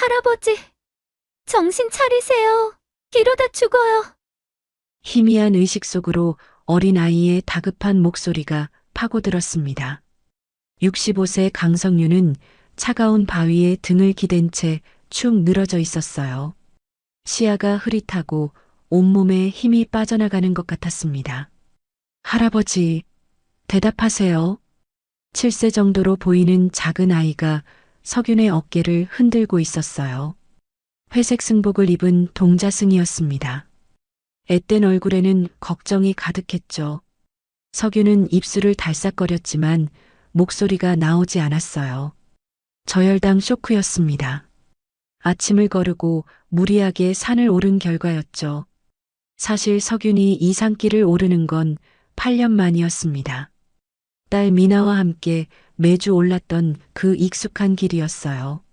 할아버지, 정신 차리세요. 이러다 죽어요. 희미한 의식 속으로 어린아이의 다급한 목소리가 파고들었습니다. 65세 강성윤은 차가운 바위에 등을 기댄 채 축 늘어져 있었어요. 시야가 흐릿하고 온몸에 힘이 빠져나가는 것 같았습니다. 할아버지, 대답하세요. 7세 정도로 보이는 작은 아이가 석윤의 어깨를 흔들고 있었어요. 회색 승복을 입은 동자승이었습니다. 앳된 얼굴에는 걱정이 가득했죠. 석윤은 입술을 달싹거렸지만 목소리가 나오지 않았어요. 저혈당 쇼크였습니다. 아침을 거르고 무리하게 산을 오른 결과였죠. 사실 석윤이 이 산길을 오르는 건 8년 만이었습니다. 딸 미나와 함께 매주 올랐던 그 익숙한 길이었어요.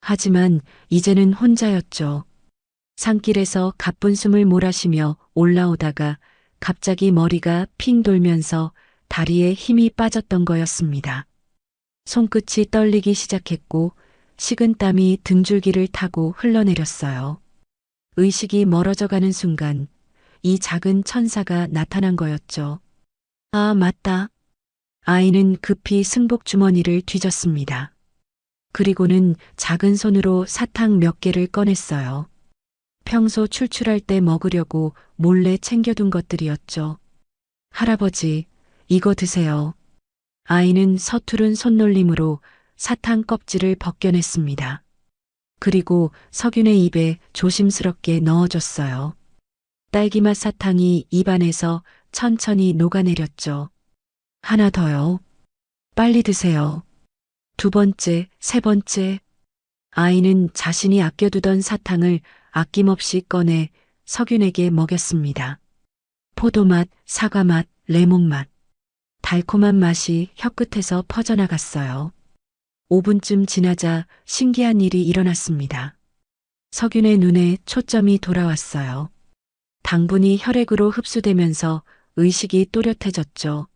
하지만 이제는 혼자였죠. 산길에서 가쁜 숨을 몰아쉬며 올라오다가 갑자기 머리가 핑 돌면서 다리에 힘이 빠졌던 거였습니다. 손끝이 떨리기 시작했고 식은땀이 등줄기를 타고 흘러내렸어요. 의식이 멀어져 가는 순간 이 작은 천사가 나타난 거였죠. 아, 맞다. 아이는 급히 승복 주머니를 뒤졌습니다. 그리고는 작은 손으로 사탕 몇 개를 꺼냈어요. 평소 출출할 때 먹으려고 몰래 챙겨둔 것들이었죠. 할아버지, 이거 드세요. 아이는 서투른 손놀림으로 사탕 껍질을 벗겨냈습니다. 그리고 석윤의 입에 조심스럽게 넣어줬어요. 딸기맛 사탕이 입안에서 천천히 녹아내렸죠. 하나 더요. 빨리 드세요. 두 번째, 세 번째. 아이는 자신이 아껴두던 사탕을 아낌없이 꺼내 석윤에게 먹였습니다. 포도맛, 사과맛, 레몬맛. 달콤한 맛이 혀끝에서 퍼져나갔어요. 5분쯤 지나자 신기한 일이 일어났습니다. 석윤의 눈에 초점이 돌아왔어요. 당분이 혈액으로 흡수되면서 의식이 또렷해졌죠.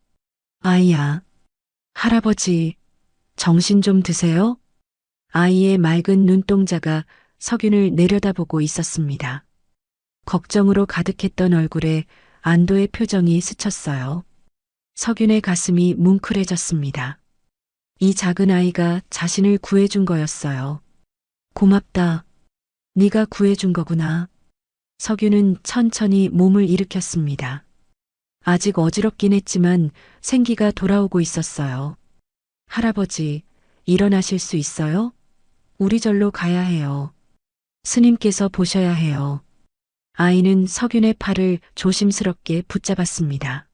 아이야, 할아버지, 정신 좀 드세요? 아이의 맑은 눈동자가 석윤을 내려다보고 있었습니다. 걱정으로 가득했던 얼굴에 안도의 표정이 스쳤어요. 석윤의 가슴이 뭉클해졌습니다. 이 작은 아이가 자신을 구해준 거였어요. 고맙다. 네가 구해준 거구나. 석윤은 천천히 몸을 일으켰습니다. 아직 어지럽긴 했지만 생기가 돌아오고 있었어요. 할아버지, 일어나실 수 있어요? 우리 절로 가야 해요. 스님께서 보셔야 해요. 아이는 석윤의 팔을 조심스럽게 붙잡았습니다.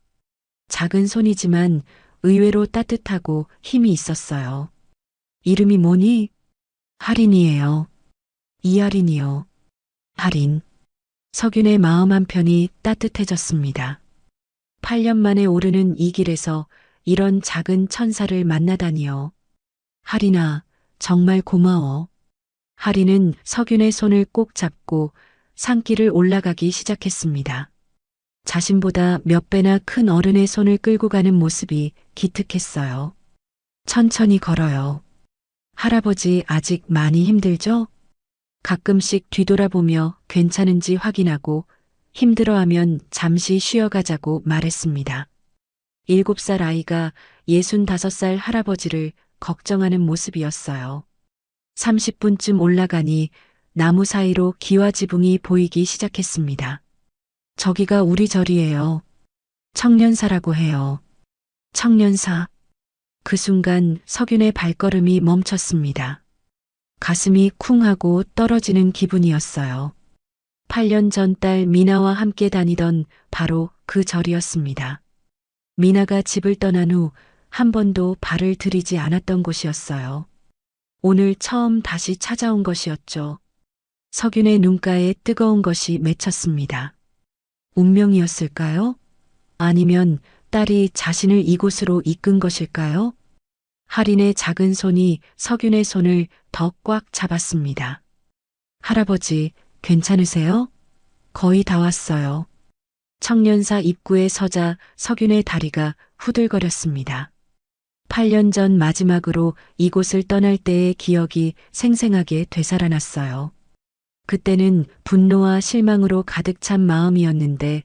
작은 손이지만 의외로 따뜻하고 힘이 있었어요. 이름이 뭐니? 할인이에요. 이할인이요. 할인. 석윤의 마음 한편이 따뜻해졌습니다. 8년 만에 오르는 이 길에서 이런 작은 천사를 만나다니요. 할인아, 정말 고마워. 할인은 석윤의 손을 꼭 잡고 산길을 올라가기 시작했습니다. 자신보다 몇 배나 큰 어른의 손을 끌고 가는 모습이 기특했어요. 천천히 걸어요. 할아버지 아직 많이 힘들죠? 가끔씩 뒤돌아보며 괜찮은지 확인하고 힘들어하면 잠시 쉬어가자고 말했습니다. 7살 아이가 65살 할아버지를 걱정하는 모습이었어요. 30분쯤 올라가니 나무 사이로 기와 지붕이 보이기 시작했습니다. 저기가 우리 절이에요. 청년사라고 해요. 청년사. 그 순간 석윤의 발걸음이 멈췄습니다. 가슴이 쿵하고 떨어지는 기분이었어요. 8년 전 딸 미나와 함께 다니던 바로 그 절이었습니다. 미나가 집을 떠난 후 한 번도 발을 들이지 않았던 곳이었어요. 오늘 처음 다시 찾아온 것이었죠. 석윤의 눈가에 뜨거운 것이 맺혔습니다. 운명이었을까요? 아니면 딸이 자신을 이곳으로 이끈 것일까요? 할인의 작은 손이 석윤의 손을 더 꽉 잡았습니다. 할아버지, 괜찮으세요? 거의 다 왔어요. 청년사 입구에 서자 석윤의 다리가 후들거렸습니다. 8년 전 마지막으로 이곳을 떠날 때의 기억이 생생하게 되살아났어요. 그때는 분노와 실망으로 가득 찬 마음이었는데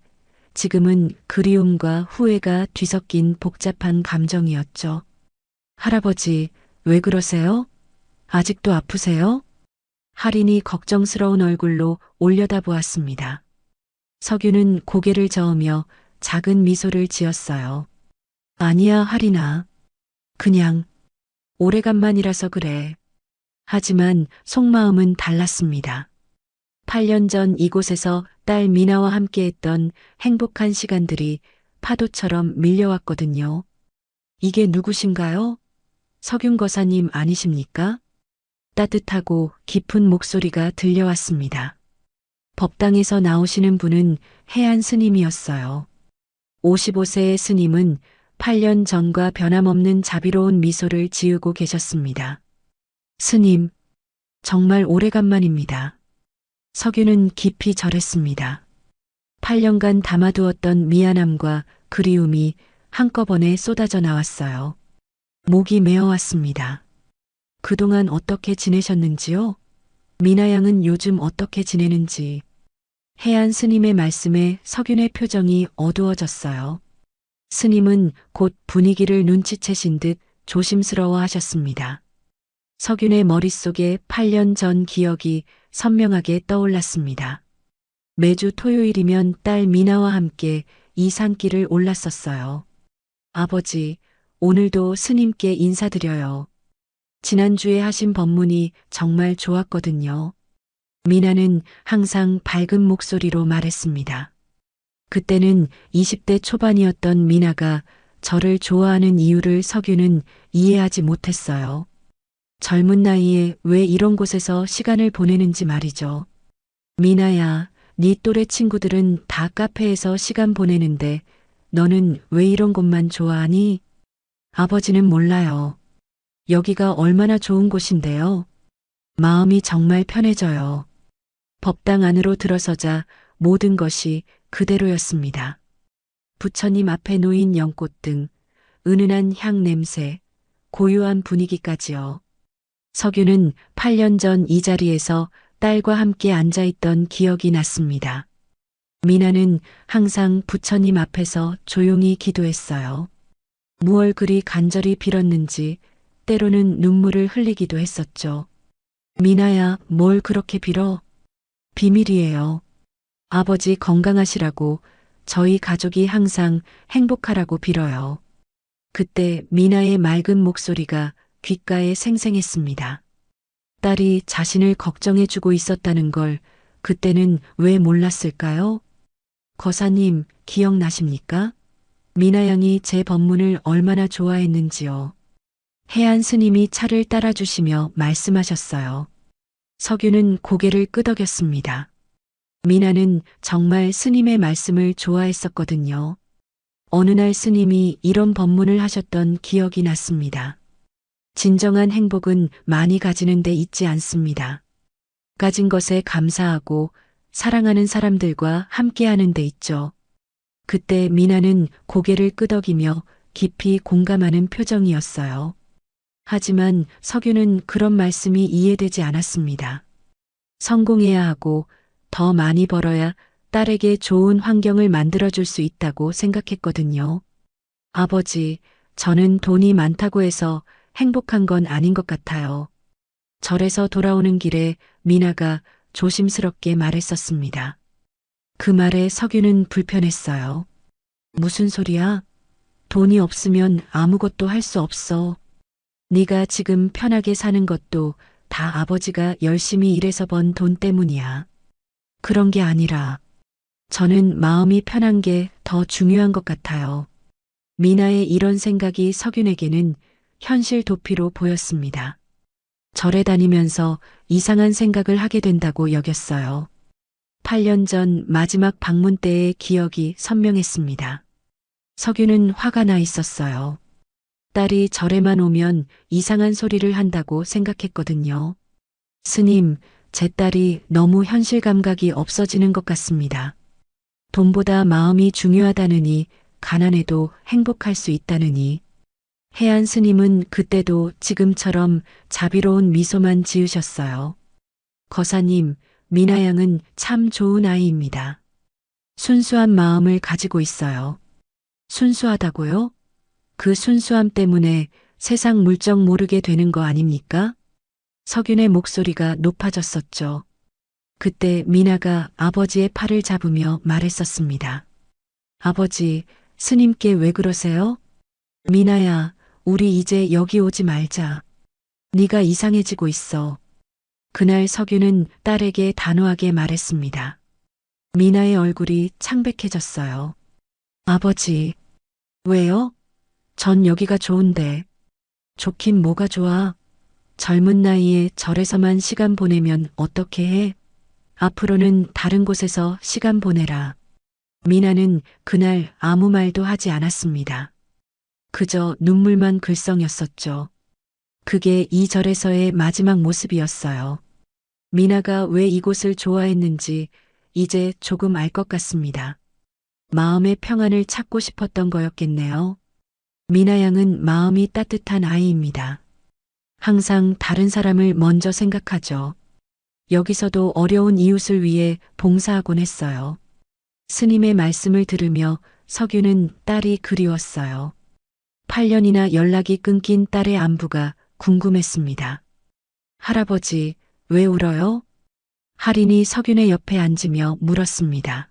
지금은 그리움과 후회가 뒤섞인 복잡한 감정이었죠. 할아버지, 왜 그러세요? 아직도 아프세요? 할인이 걱정스러운 얼굴로 올려다보았습니다. 석유는 고개를 저으며 작은 미소를 지었어요. 아니야, 할인아. 그냥 오래간만이라서 그래. 하지만 속마음은 달랐습니다. 8년 전 이곳에서 딸 미나와 함께했던 행복한 시간들이 파도처럼 밀려왔거든요. 이게 누구신가요? 석윤 거사님 아니십니까? 따뜻하고 깊은 목소리가 들려왔습니다. 법당에서 나오시는 분은 해안 스님이었어요. 55세의 스님은 8년 전과 변함없는 자비로운 미소를 지으고 계셨습니다. 스님, 정말 오래간만입니다. 석유는 깊이 절했습니다. 8년간 담아두었던 미안함과 그리움이 한꺼번에 쏟아져 나왔어요. 목이 메어왔습니다. 그동안 어떻게 지내셨는지요? 미나 양은 요즘 어떻게 지내는지. 해안 스님의 말씀에 석윤의 표정이 어두워졌어요. 스님은 곧 분위기를 눈치채신 듯 조심스러워 하셨습니다. 석윤의 머릿속에 8년 전 기억이 선명하게 떠올랐습니다. 매주 토요일이면 딸 미나와 함께 이 산길을 올랐었어요. 아버지, 오늘도 스님께 인사드려요. 지난주에 하신 법문이 정말 좋았거든요. 미나는 항상 밝은 목소리로 말했습니다. 그때는 20대 초반이었던 미나가 저를 좋아하는 이유를 석유는 이해하지 못했어요. 젊은 나이에 왜 이런 곳에서 시간을 보내는지 말이죠. 미나야, 네 또래 친구들은 다 카페에서 시간 보내는데 너는 왜 이런 곳만 좋아하니? 아버지는 몰라요. 여기가 얼마나 좋은 곳인데요. 마음이 정말 편해져요. 법당 안으로 들어서자 모든 것이 그대로였습니다. 부처님 앞에 놓인 연꽃등, 은은한 향 냄새, 고요한 분위기까지요. 석유는 8년 전 이 자리에서 딸과 함께 앉아있던 기억이 났습니다. 미나는 항상 부처님 앞에서 조용히 기도했어요. 무얼 그리 간절히 빌었는지 때로는 눈물을 흘리기도 했었죠. 미나야, 뭘 그렇게 빌어? 비밀이에요. 아버지 건강하시라고, 저희 가족이 항상 행복하라고 빌어요. 그때 미나의 맑은 목소리가 귓가에 생생했습니다. 딸이 자신을 걱정해주고 있었다는 걸 그때는 왜 몰랐을까요? 거사님, 기억나십니까? 미나 양이 제 법문을 얼마나 좋아했는지요. 해안 스님이 차를 따라주시며 말씀하셨어요. 석유는 고개를 끄덕였습니다. 미나는 정말 스님의 말씀을 좋아했었거든요. 어느 날 스님이 이런 법문을 하셨던 기억이 났습니다. 진정한 행복은 많이 가지는 데 있지 않습니다. 가진 것에 감사하고 사랑하는 사람들과 함께하는 데 있죠. 그때 미나는 고개를 끄덕이며 깊이 공감하는 표정이었어요. 하지만 석유는 그런 말씀이 이해되지 않았습니다. 성공해야 하고 더 많이 벌어야 딸에게 좋은 환경을 만들어줄 수 있다고 생각했거든요. 아버지, 저는 돈이 많다고 해서 행복한 건 아닌 것 같아요. 절에서 돌아오는 길에 미나가 조심스럽게 말했었습니다. 그 말에 석유는 불편했어요. 무슨 소리야? 돈이 없으면 아무것도 할 수 없어. 네가 지금 편하게 사는 것도 다 아버지가 열심히 일해서 번 돈 때문이야. 그런 게 아니라 저는 마음이 편한 게 더 중요한 것 같아요. 미나의 이런 생각이 석윤에게는 현실 도피로 보였습니다. 절에 다니면서 이상한 생각을 하게 된다고 여겼어요. 8년 전 마지막 방문 때의 기억이 선명했습니다. 석유는 화가 나 있었어요. 딸이 절에만 오면 이상한 소리를 한다고 생각했거든요. 스님, 제 딸이 너무 현실 감각이 없어지는 것 같습니다. 돈보다 마음이 중요하다느니, 가난해도 행복할 수 있다느니. 해안 스님은 그때도 지금처럼 자비로운 미소만 지으셨어요. 거사님, 미나 양은 참 좋은 아이입니다. 순수한 마음을 가지고 있어요. 순수하다고요? 그 순수함 때문에 세상 물정 모르게 되는 거 아닙니까? 석윤의 목소리가 높아졌었죠. 그때 미나가 아버지의 팔을 잡으며 말했었습니다. 아버지, 스님께 왜 그러세요? 미나야, 우리 이제 여기 오지 말자. 네가 이상해지고 있어. 그날 석유는 딸에게 단호하게 말했습니다. 미나의 얼굴이 창백해졌어요. 아버지, 왜요? 전 여기가 좋은데. 좋긴 뭐가 좋아? 젊은 나이에 절에서만 시간 보내면 어떻게 해? 앞으로는 다른 곳에서 시간 보내라. 미나는 그날 아무 말도 하지 않았습니다. 그저 눈물만 글썽였었죠. 그게 이 절에서의 마지막 모습이었어요. 미나가 왜 이곳을 좋아했는지 이제 조금 알 것 같습니다. 마음의 평안을 찾고 싶었던 거였겠네요. 미나 양은 마음이 따뜻한 아이입니다. 항상 다른 사람을 먼저 생각하죠. 여기서도 어려운 이웃을 위해 봉사하곤 했어요. 스님의 말씀을 들으며 석유는 딸이 그리웠어요. 8년이나 연락이 끊긴 딸의 안부가 궁금했습니다. 할아버지, 왜 울어요? 할인이 석윤의 옆에 앉으며 물었습니다.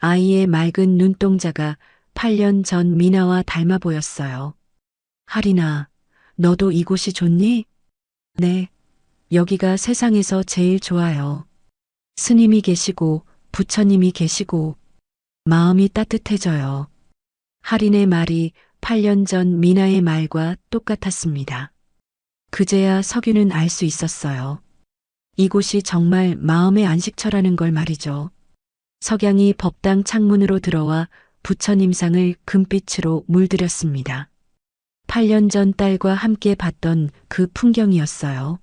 아이의 맑은 눈동자가 8년 전 미나와 닮아 보였어요. 할인아, 너도 이곳이 좋니? 네, 여기가 세상에서 제일 좋아요. 스님이 계시고 부처님이 계시고 마음이 따뜻해져요. 할인의 말이 8년 전 미나의 말과 똑같았습니다. 그제야 석유는 알 수 있었어요. 이곳이 정말 마음의 안식처라는 걸 말이죠. 석양이 법당 창문으로 들어와 부처님상을 금빛으로 물들였습니다. 8년 전 딸과 함께 봤던 그 풍경이었어요.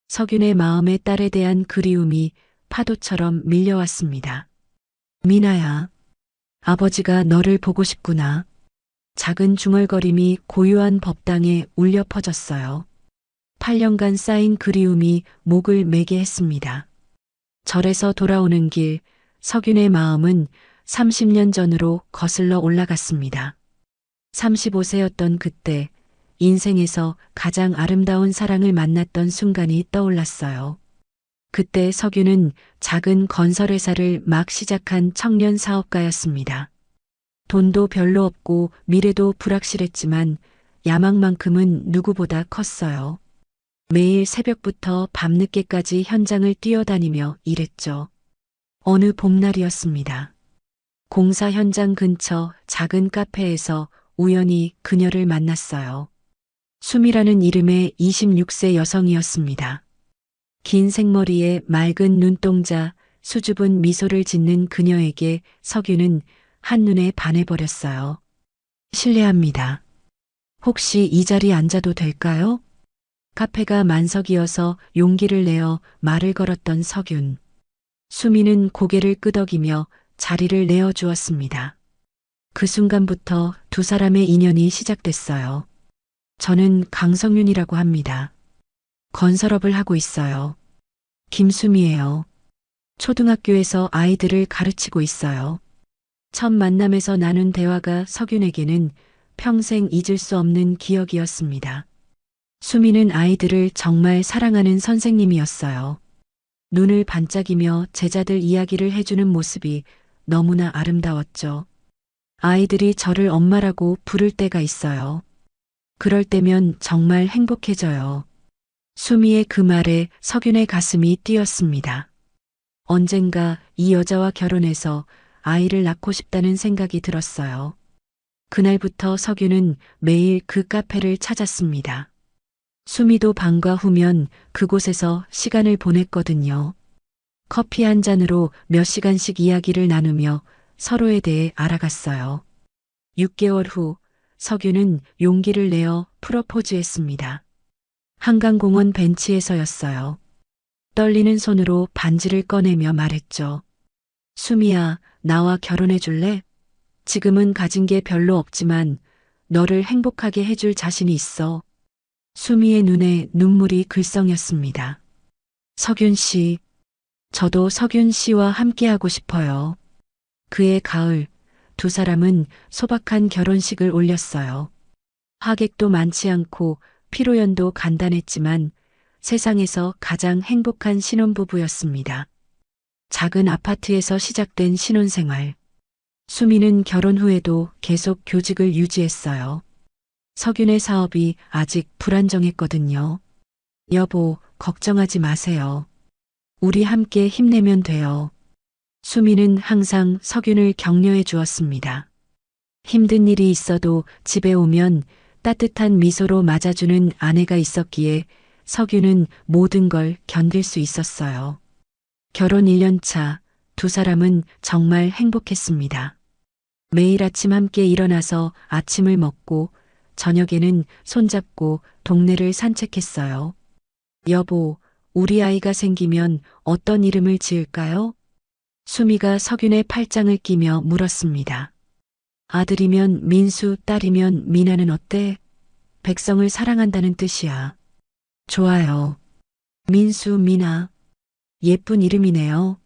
석윤의 마음에 딸에 대한 그리움이 파도처럼 밀려왔습니다. 미나야, 아버지가 너를 보고 싶구나. 작은 중얼거림이 고요한 법당에 울려 퍼졌어요. 8년간 쌓인 그리움이 목을 매게 했습니다. 절에서 돌아오는 길, 석윤의 마음은 30년 전으로 거슬러 올라갔습니다. 35세였던 그때 인생에서 가장 아름다운 사랑을 만났던 순간이 떠올랐어요. 그때 석윤은 작은 건설회사를 막 시작한 청년 사업가였습니다. 돈도 별로 없고 미래도 불확실했지만 야망만큼은 누구보다 컸어요. 매일 새벽부터 밤늦게까지 현장을 뛰어다니며 일했죠. 어느 봄날이었습니다. 공사 현장 근처 작은 카페에서 우연히 그녀를 만났어요. 수미라는 이름의 26세 여성이었습니다. 긴 생머리에 맑은 눈동자, 수줍은 미소를 짓는 그녀에게 석유는 한눈에 반해버렸어요. 실례합니다. 혹시 이 자리에 앉아도 될까요? 카페가 만석이어서 용기를 내어 말을 걸었던 석윤. 수미는 고개를 끄덕이며 자리를 내어주었습니다. 그 순간부터 두 사람의 인연이 시작됐어요. 저는 강성윤이라고 합니다. 건설업을 하고 있어요. 김수미예요. 초등학교에서 아이들을 가르치고 있어요. 첫 만남에서 나눈 대화가 석윤에게는 평생 잊을 수 없는 기억이었습니다. 수미는 아이들을 정말 사랑하는 선생님이었어요. 눈을 반짝이며 제자들 이야기를 해주는 모습이 너무나 아름다웠죠. 아이들이 저를 엄마라고 부를 때가 있어요. 그럴 때면 정말 행복해져요. 수미의 그 말에 석윤의 가슴이 뛰었습니다. 언젠가 이 여자와 결혼해서 아이를 낳고 싶다는 생각이 들었어요. 그날부터 석윤은 매일 그 카페를 찾았습니다. 수미도 방과 후면 그곳에서 시간을 보냈거든요. 커피 한 잔으로 몇 시간씩 이야기를 나누며 서로에 대해 알아갔어요. 6개월 후 석윤은 용기를 내어 프로포즈했습니다. 한강공원 벤치에서였어요. 떨리는 손으로 반지를 꺼내며 말했죠. 수미야, 나와 결혼해 줄래? 지금은 가진 게 별로 없지만 너를 행복하게 해줄 자신이 있어. 수미의 눈에 눈물이 글썽였습니다. 석윤 씨, 저도 석윤 씨와 함께하고 싶어요. 그해 가을, 두 사람은 소박한 결혼식을 올렸어요. 하객도 많지 않고 피로연도 간단했지만 세상에서 가장 행복한 신혼부부였습니다. 작은 아파트에서 시작된 신혼생활. 수미는 결혼 후에도 계속 교직을 유지했어요. 석윤의 사업이 아직 불안정했거든요. 여보, 걱정하지 마세요. 우리 함께 힘내면 돼요. 수미는 항상 석윤을 격려해 주었습니다. 힘든 일이 있어도 집에 오면 따뜻한 미소로 맞아주는 아내가 있었기에 석윤은 모든 걸 견딜 수 있었어요. 결혼 1년 차, 두 사람은 정말 행복했습니다. 매일 아침 함께 일어나서 아침을 먹고 저녁에는 손잡고 동네를 산책했어요. 여보, 우리 아이가 생기면 어떤 이름을 지을까요? 수미가 석윤의 팔짱을 끼며 물었습니다. 아들이면 민수, 딸이면 미나는 어때? 백성을 사랑한다는 뜻이야. 좋아요. 민수, 미나. 예쁜 이름이네요.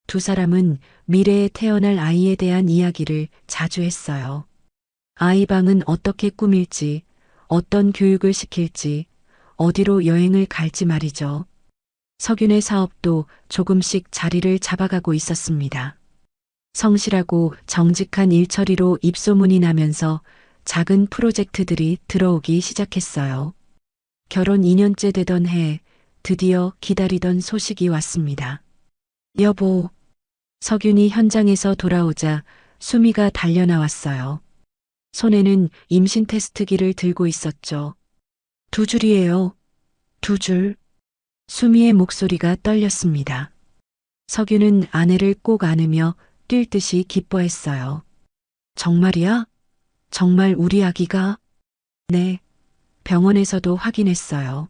두 사람은 미래에 태어날 아이에 대한 이야기를 자주 했어요. 아이 방은 어떻게 꾸밀지, 어떤 교육을 시킬지, 어디로 여행을 갈지 말이죠. 석윤의 사업도 조금씩 자리를 잡아가고 있었습니다. 성실하고 정직한 일처리로 입소문이 나면서 작은 프로젝트들이 들어오기 시작했어요. 결혼 2년째 되던 해 드디어 기다리던 소식이 왔습니다. 여보, 석윤이 현장에서 돌아오자 수미가 달려나왔어요. 손에는 임신 테스트기를 들고 있었죠. 2줄이에요. 2줄. 수미의 목소리가 떨렸습니다. 석윤은 아내를 꼭 안으며 뛸 듯이 기뻐했어요. 정말이야? 정말 우리 아기가? 네. 병원에서도 확인했어요.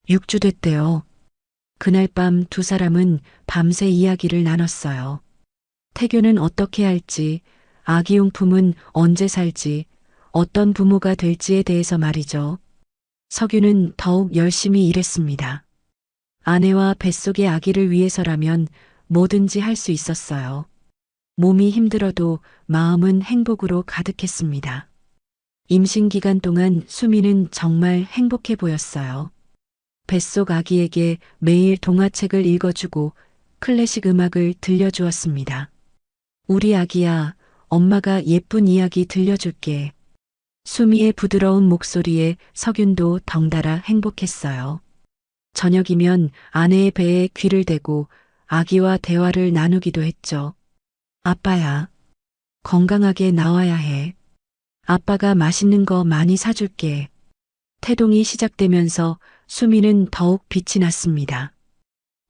6주 됐대요. 그날 밤 두 사람은 밤새 이야기를 나눴어요. 태교는 어떻게 할지, 아기용품은 언제 살지, 어떤 부모가 될지에 대해서 말이죠. 석윤은 더욱 열심히 일했습니다. 아내와 뱃속의 아기를 위해서라면 뭐든지 할 수 있었어요. 몸이 힘들어도 마음은 행복으로 가득했습니다. 임신 기간 동안 수미는 정말 행복해 보였어요. 뱃속 아기에게 매일 동화책을 읽어주고 클래식 음악을 들려주었습니다. 우리 아기야, 엄마가 예쁜 이야기 들려줄게. 수미의 부드러운 목소리에 석윤도 덩달아 행복했어요. 저녁이면 아내의 배에 귀를 대고 아기와 대화를 나누기도 했죠. 아빠야, 건강하게 나와야 해. 아빠가 맛있는 거 많이 사줄게. 태동이 시작되면서 수미는 더욱 빛이 났습니다.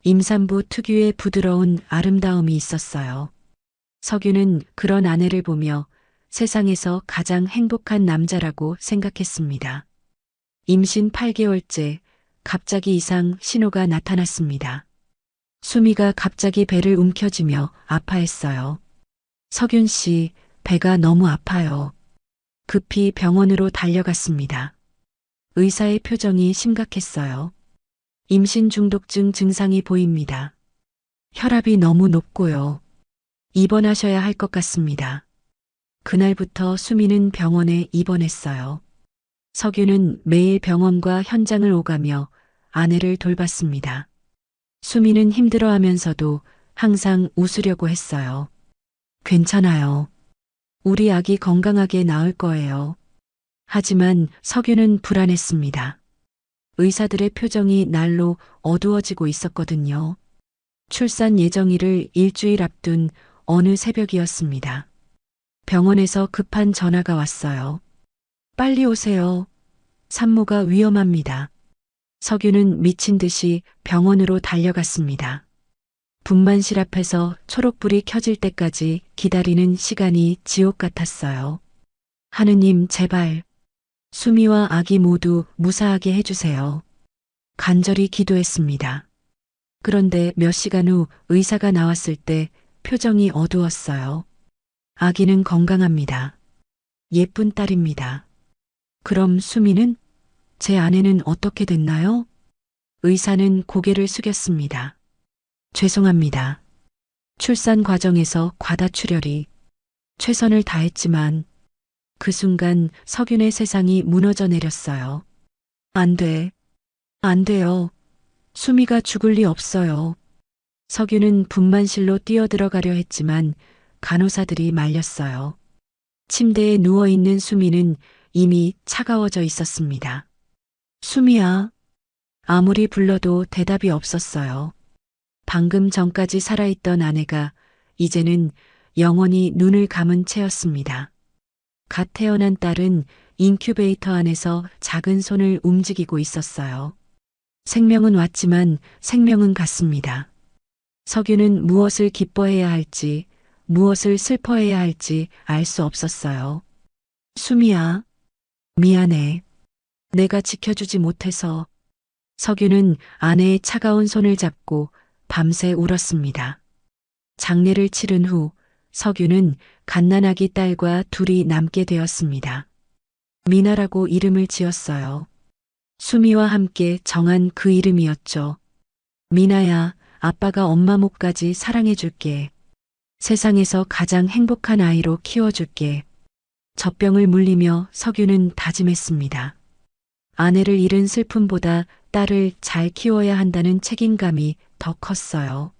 임산부 특유의 부드러운 아름다움이 있었어요. 석윤은 그런 아내를 보며 세상에서 가장 행복한 남자라고 생각했습니다. 임신 8개월째 갑자기 이상 신호가 나타났습니다. 수미가 갑자기 배를 움켜쥐며 아파했어요. 석윤 씨, 배가 너무 아파요. 급히 병원으로 달려갔습니다. 의사의 표정이 심각했어요. 임신 중독증 증상이 보입니다. 혈압이 너무 높고요. 입원하셔야 할 것 같습니다. 그날부터 수미는 병원에 입원했어요. 석윤은 매일 병원과 현장을 오가며 아내를 돌봤습니다. 수미는 힘들어하면서도 항상 웃으려고 했어요. 괜찮아요. 우리 아기 건강하게 나을 거예요. 하지만 석윤은 불안했습니다. 의사들의 표정이 날로 어두워지고 있었거든요. 출산 예정일을 일주일 앞둔 어느 새벽이었습니다. 병원에서 급한 전화가 왔어요. 빨리 오세요. 산모가 위험합니다. 석윤은 미친 듯이 병원으로 달려갔습니다. 분만실 앞에서 초록불이 켜질 때까지 기다리는 시간이 지옥 같았어요. 하느님, 제발 수미와 아기 모두 무사하게 해주세요. 간절히 기도했습니다. 그런데 몇 시간 후 의사가 나왔을 때 표정이 어두웠어요. 아기는 건강합니다. 예쁜 딸입니다. 그럼 수미는? 제 아내는 어떻게 됐나요? 의사는 고개를 숙였습니다. 죄송합니다. 출산 과정에서 과다출혈이 최선을 다했지만 그 순간 석윤의 세상이 무너져 내렸어요. 안 돼. 안 돼요. 수미가 죽을 리 없어요. 석윤은 분만실로 뛰어들어가려 했지만 간호사들이 말렸어요. 침대에 누워있는 수미는 이미 차가워져 있었습니다. 수미야. 아무리 불러도 대답이 없었어요. 방금 전까지 살아있던 아내가 이제는 영원히 눈을 감은 채였습니다. 갓 태어난 딸은 인큐베이터 안에서 작은 손을 움직이고 있었어요. 생명은 왔지만 생명은 갔습니다. 석유는 무엇을 기뻐해야 할지, 무엇을 슬퍼해야 할지 알 수 없었어요. 수미야, 미안해. 내가 지켜주지 못해서. 석유는 아내의 차가운 손을 잡고 밤새 울었습니다. 장례를 치른 후 석유는 갓난아기 딸과 둘이 남게 되었습니다. 미나라고 이름을 지었어요. 수미와 함께 정한 그 이름이었죠. 미나야, 아빠가 엄마 목까지 사랑해줄게. 세상에서 가장 행복한 아이로 키워줄게. 젖병을 물리며 석유는 다짐했습니다. 아내를 잃은 슬픔보다 딸을 잘 키워야 한다는 책임감이 더 컸어요.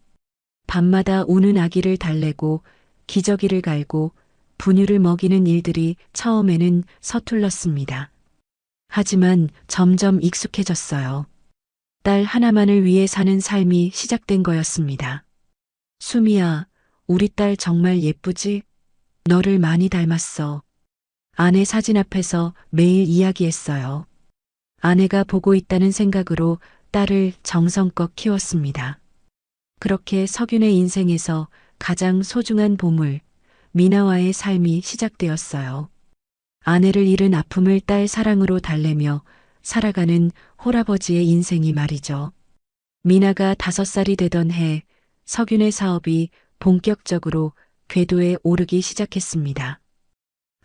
밤마다 우는 아기를 달래고 기저귀를 갈고 분유를 먹이는 일들이 처음에는 서툴렀습니다. 하지만 점점 익숙해졌어요. 딸 하나만을 위해 사는 삶이 시작된 거였습니다. 수미야, 우리 딸 정말 예쁘지? 너를 많이 닮았어. 아내 사진 앞에서 매일 이야기했어요. 아내가 보고 있다는 생각으로 딸을 정성껏 키웠습니다. 그렇게 석윤의 인생에서 가장 소중한 보물, 미나와의 삶이 시작되었어요. 아내를 잃은 아픔을 딸 사랑으로 달래며 살아가는 홀아버지의 인생이 말이죠. 미나가 5살이 되던 해 석윤의 사업이 본격적으로 궤도에 오르기 시작했습니다.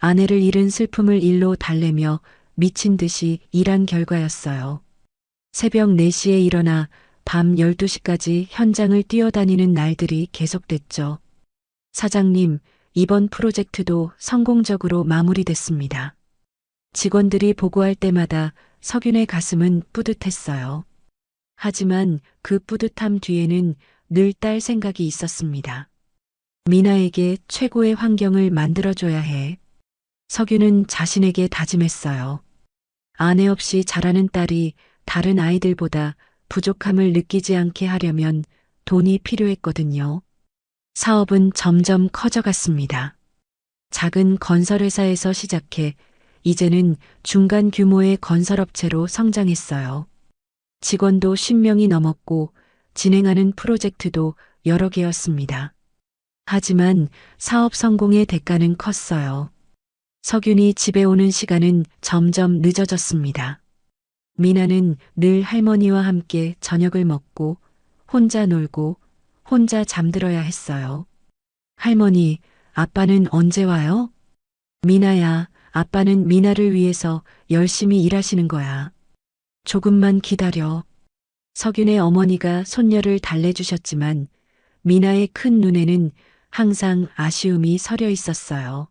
아내를 잃은 슬픔을 일로 달래며 미친 듯이 일한 결과였어요. 새벽 4시에 일어나 밤 12시까지 현장을 뛰어다니는 날들이 계속됐죠. 사장님, 이번 프로젝트도 성공적으로 마무리됐습니다. 직원들이 보고할 때마다 석윤의 가슴은 뿌듯했어요. 하지만 그 뿌듯함 뒤에는 늘 딸 생각이 있었습니다. 미나에게 최고의 환경을 만들어줘야 해. 석윤은 자신에게 다짐했어요. 아내 없이 자라는 딸이 다른 아이들보다 부족함을 느끼지 않게 하려면 돈이 필요했거든요. 사업은 점점 커져갔습니다. 작은 건설회사에서 시작해 이제는 중간 규모의 건설업체로 성장했어요. 직원도 10명이 넘었고 진행하는 프로젝트도 여러 개였습니다. 하지만 사업 성공의 대가는 컸어요. 석윤이 집에 오는 시간은 점점 늦어졌습니다. 미나는 늘 할머니와 함께 저녁을 먹고 혼자 놀고 혼자 잠들어야 했어요. 할머니, 아빠는 언제 와요? 미나야, 아빠는 미나를 위해서 열심히 일하시는 거야. 조금만 기다려. 석윤의 어머니가 손녀를 달래주셨지만 미나의 큰 눈에는 항상 아쉬움이 서려 있었어요.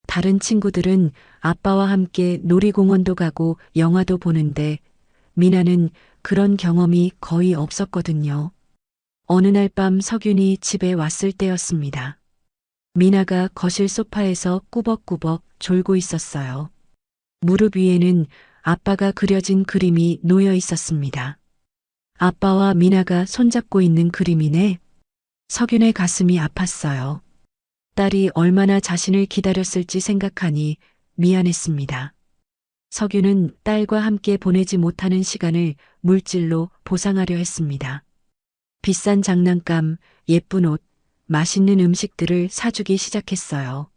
다른 친구들은 아빠와 함께 놀이공원도 가고 영화도 보는데 미나는 그런 경험이 거의 없었거든요. 어느 날 밤 석윤이 집에 왔을 때였습니다. 미나가 거실 소파에서 꾸벅꾸벅 졸고 있었어요. 무릎 위에는 아빠가 그려진 그림이 놓여 있었습니다. 아빠와 미나가 손잡고 있는 그림이네. 석윤의 가슴이 아팠어요. 딸이 얼마나 자신을 기다렸을지 생각하니 미안했습니다. 석윤은 딸과 함께 보내지 못하는 시간을 물질로 보상하려 했습니다. 비싼 장난감, 예쁜 옷, 맛있는 음식들을 사주기 시작했어요.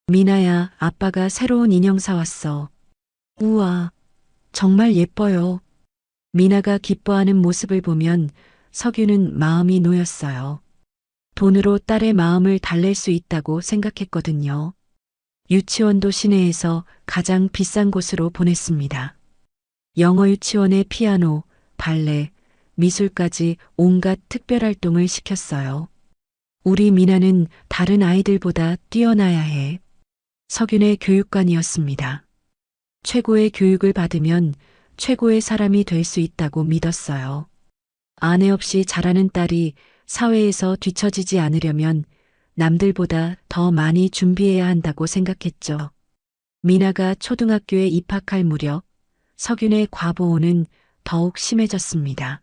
미나야, 아빠가 새로운 인형 사왔어. 우와, 정말 예뻐요. 미나가 기뻐하는 모습을 보면 석윤은 마음이 놓였어요. 돈으로 딸의 마음을 달랠 수 있다고 생각했거든요. 유치원도 시내에서 가장 비싼 곳으로 보냈습니다. 영어 유치원에 피아노, 발레, 미술까지 온갖 특별활동을 시켰어요. 우리 미나는 다른 아이들보다 뛰어나야 해. 석윤의 교육관이었습니다. 최고의 교육을 받으면 최고의 사람이 될 수 있다고 믿었어요. 아내 없이 자라는 딸이 사회에서 뒤처지지 않으려면 남들보다 더 많이 준비해야 한다고 생각했죠. 미나가 초등학교에 입학할 무렵 석윤의 과보호는 더욱 심해졌습니다.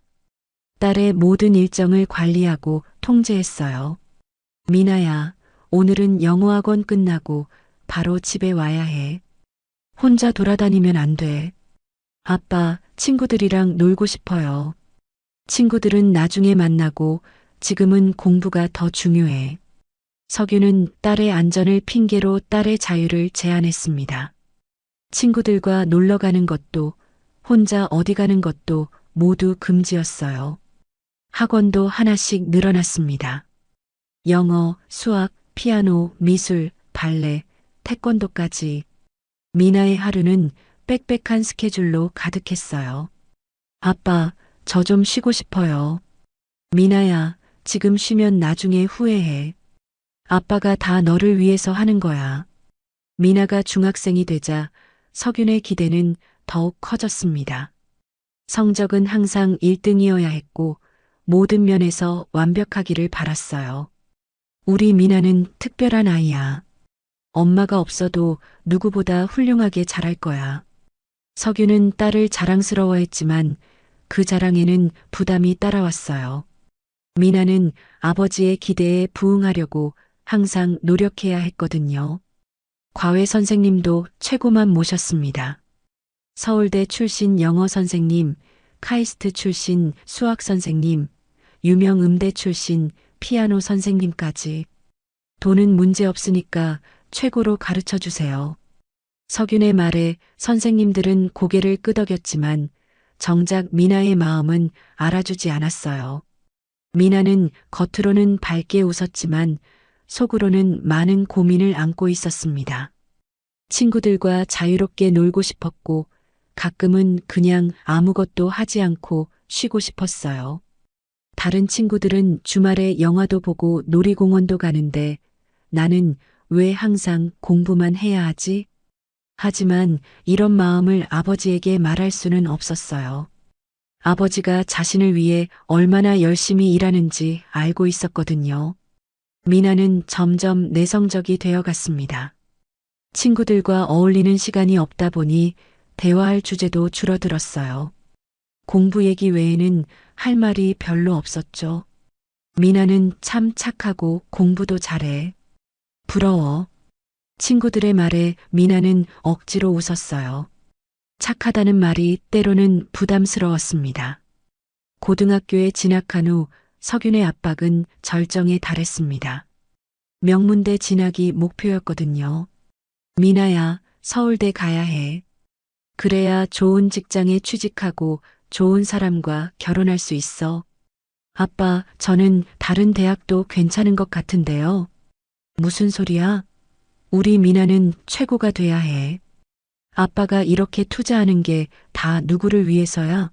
딸의 모든 일정을 관리하고 통제했어요. 미나야, 오늘은 영어학원 끝나고 바로 집에 와야 해. 혼자 돌아다니면 안 돼. 아빠, 친구들이랑 놀고 싶어요. 친구들은 나중에 만나고 지금은 공부가 더 중요해. 석유는 딸의 안전을 핑계로 딸의 자유를 제한했습니다. 친구들과 놀러 가는 것도 혼자 어디 가는 것도 모두 금지였어요. 학원도 하나씩 늘어났습니다. 영어, 수학, 피아노, 미술, 발레, 태권도까지. 미나의 하루는 빽빽한 스케줄로 가득했어요. 아빠, 저 좀 쉬고 싶어요. 미나야, 지금 쉬면 나중에 후회해. 아빠가 다 너를 위해서 하는 거야. 미나가 중학생이 되자 석윤의 기대는 더욱 커졌습니다. 성적은 항상 1등이어야 했고 모든 면에서 완벽하기를 바랐어요. 우리 미나는 특별한 아이야. 엄마가 없어도 누구보다 훌륭하게 자랄 거야. 석윤은 딸을 자랑스러워했지만 그 자랑에는 부담이 따라왔어요. 미나는 아버지의 기대에 부응하려고 항상 노력해야 했거든요. 과외 선생님도 최고만 모셨습니다. 서울대 출신 영어 선생님, 카이스트 출신 수학 선생님, 유명 음대 출신 피아노 선생님까지. 돈은 문제 없으니까 최고로 가르쳐 주세요. 석윤의 말에 선생님들은 고개를 끄덕였지만 정작 미나의 마음은 알아주지 않았어요. 미나는 겉으로는 밝게 웃었지만 속으로는 많은 고민을 안고 있었습니다. 친구들과 자유롭게 놀고 싶었고 가끔은 그냥 아무것도 하지 않고 쉬고 싶었어요. 다른 친구들은 주말에 영화도 보고 놀이공원도 가는데 나는 왜 항상 공부만 해야 하지? 하지만 이런 마음을 아버지에게 말할 수는 없었어요. 아버지가 자신을 위해 얼마나 열심히 일하는지 알고 있었거든요. 미나는 점점 내성적이 되어 갔습니다. 친구들과 어울리는 시간이 없다 보니 대화할 주제도 줄어들었어요. 공부 얘기 외에는 할 말이 별로 없었죠. 미나는 참 착하고 공부도 잘해. 부러워. 친구들의 말에 미나는 억지로 웃었어요. 착하다는 말이 때로는 부담스러웠습니다. 고등학교에 진학한 후 석윤의 압박은 절정에 달했습니다. 명문대 진학이 목표였거든요. 미나야, 서울대 가야 해. 그래야 좋은 직장에 취직하고 좋은 사람과 결혼할 수 있어. 아빠, 저는 다른 대학도 괜찮은 것 같은데요. 무슨 소리야? 우리 미나는 최고가 돼야 해. 아빠가 이렇게 투자하는 게 다 누구를 위해서야?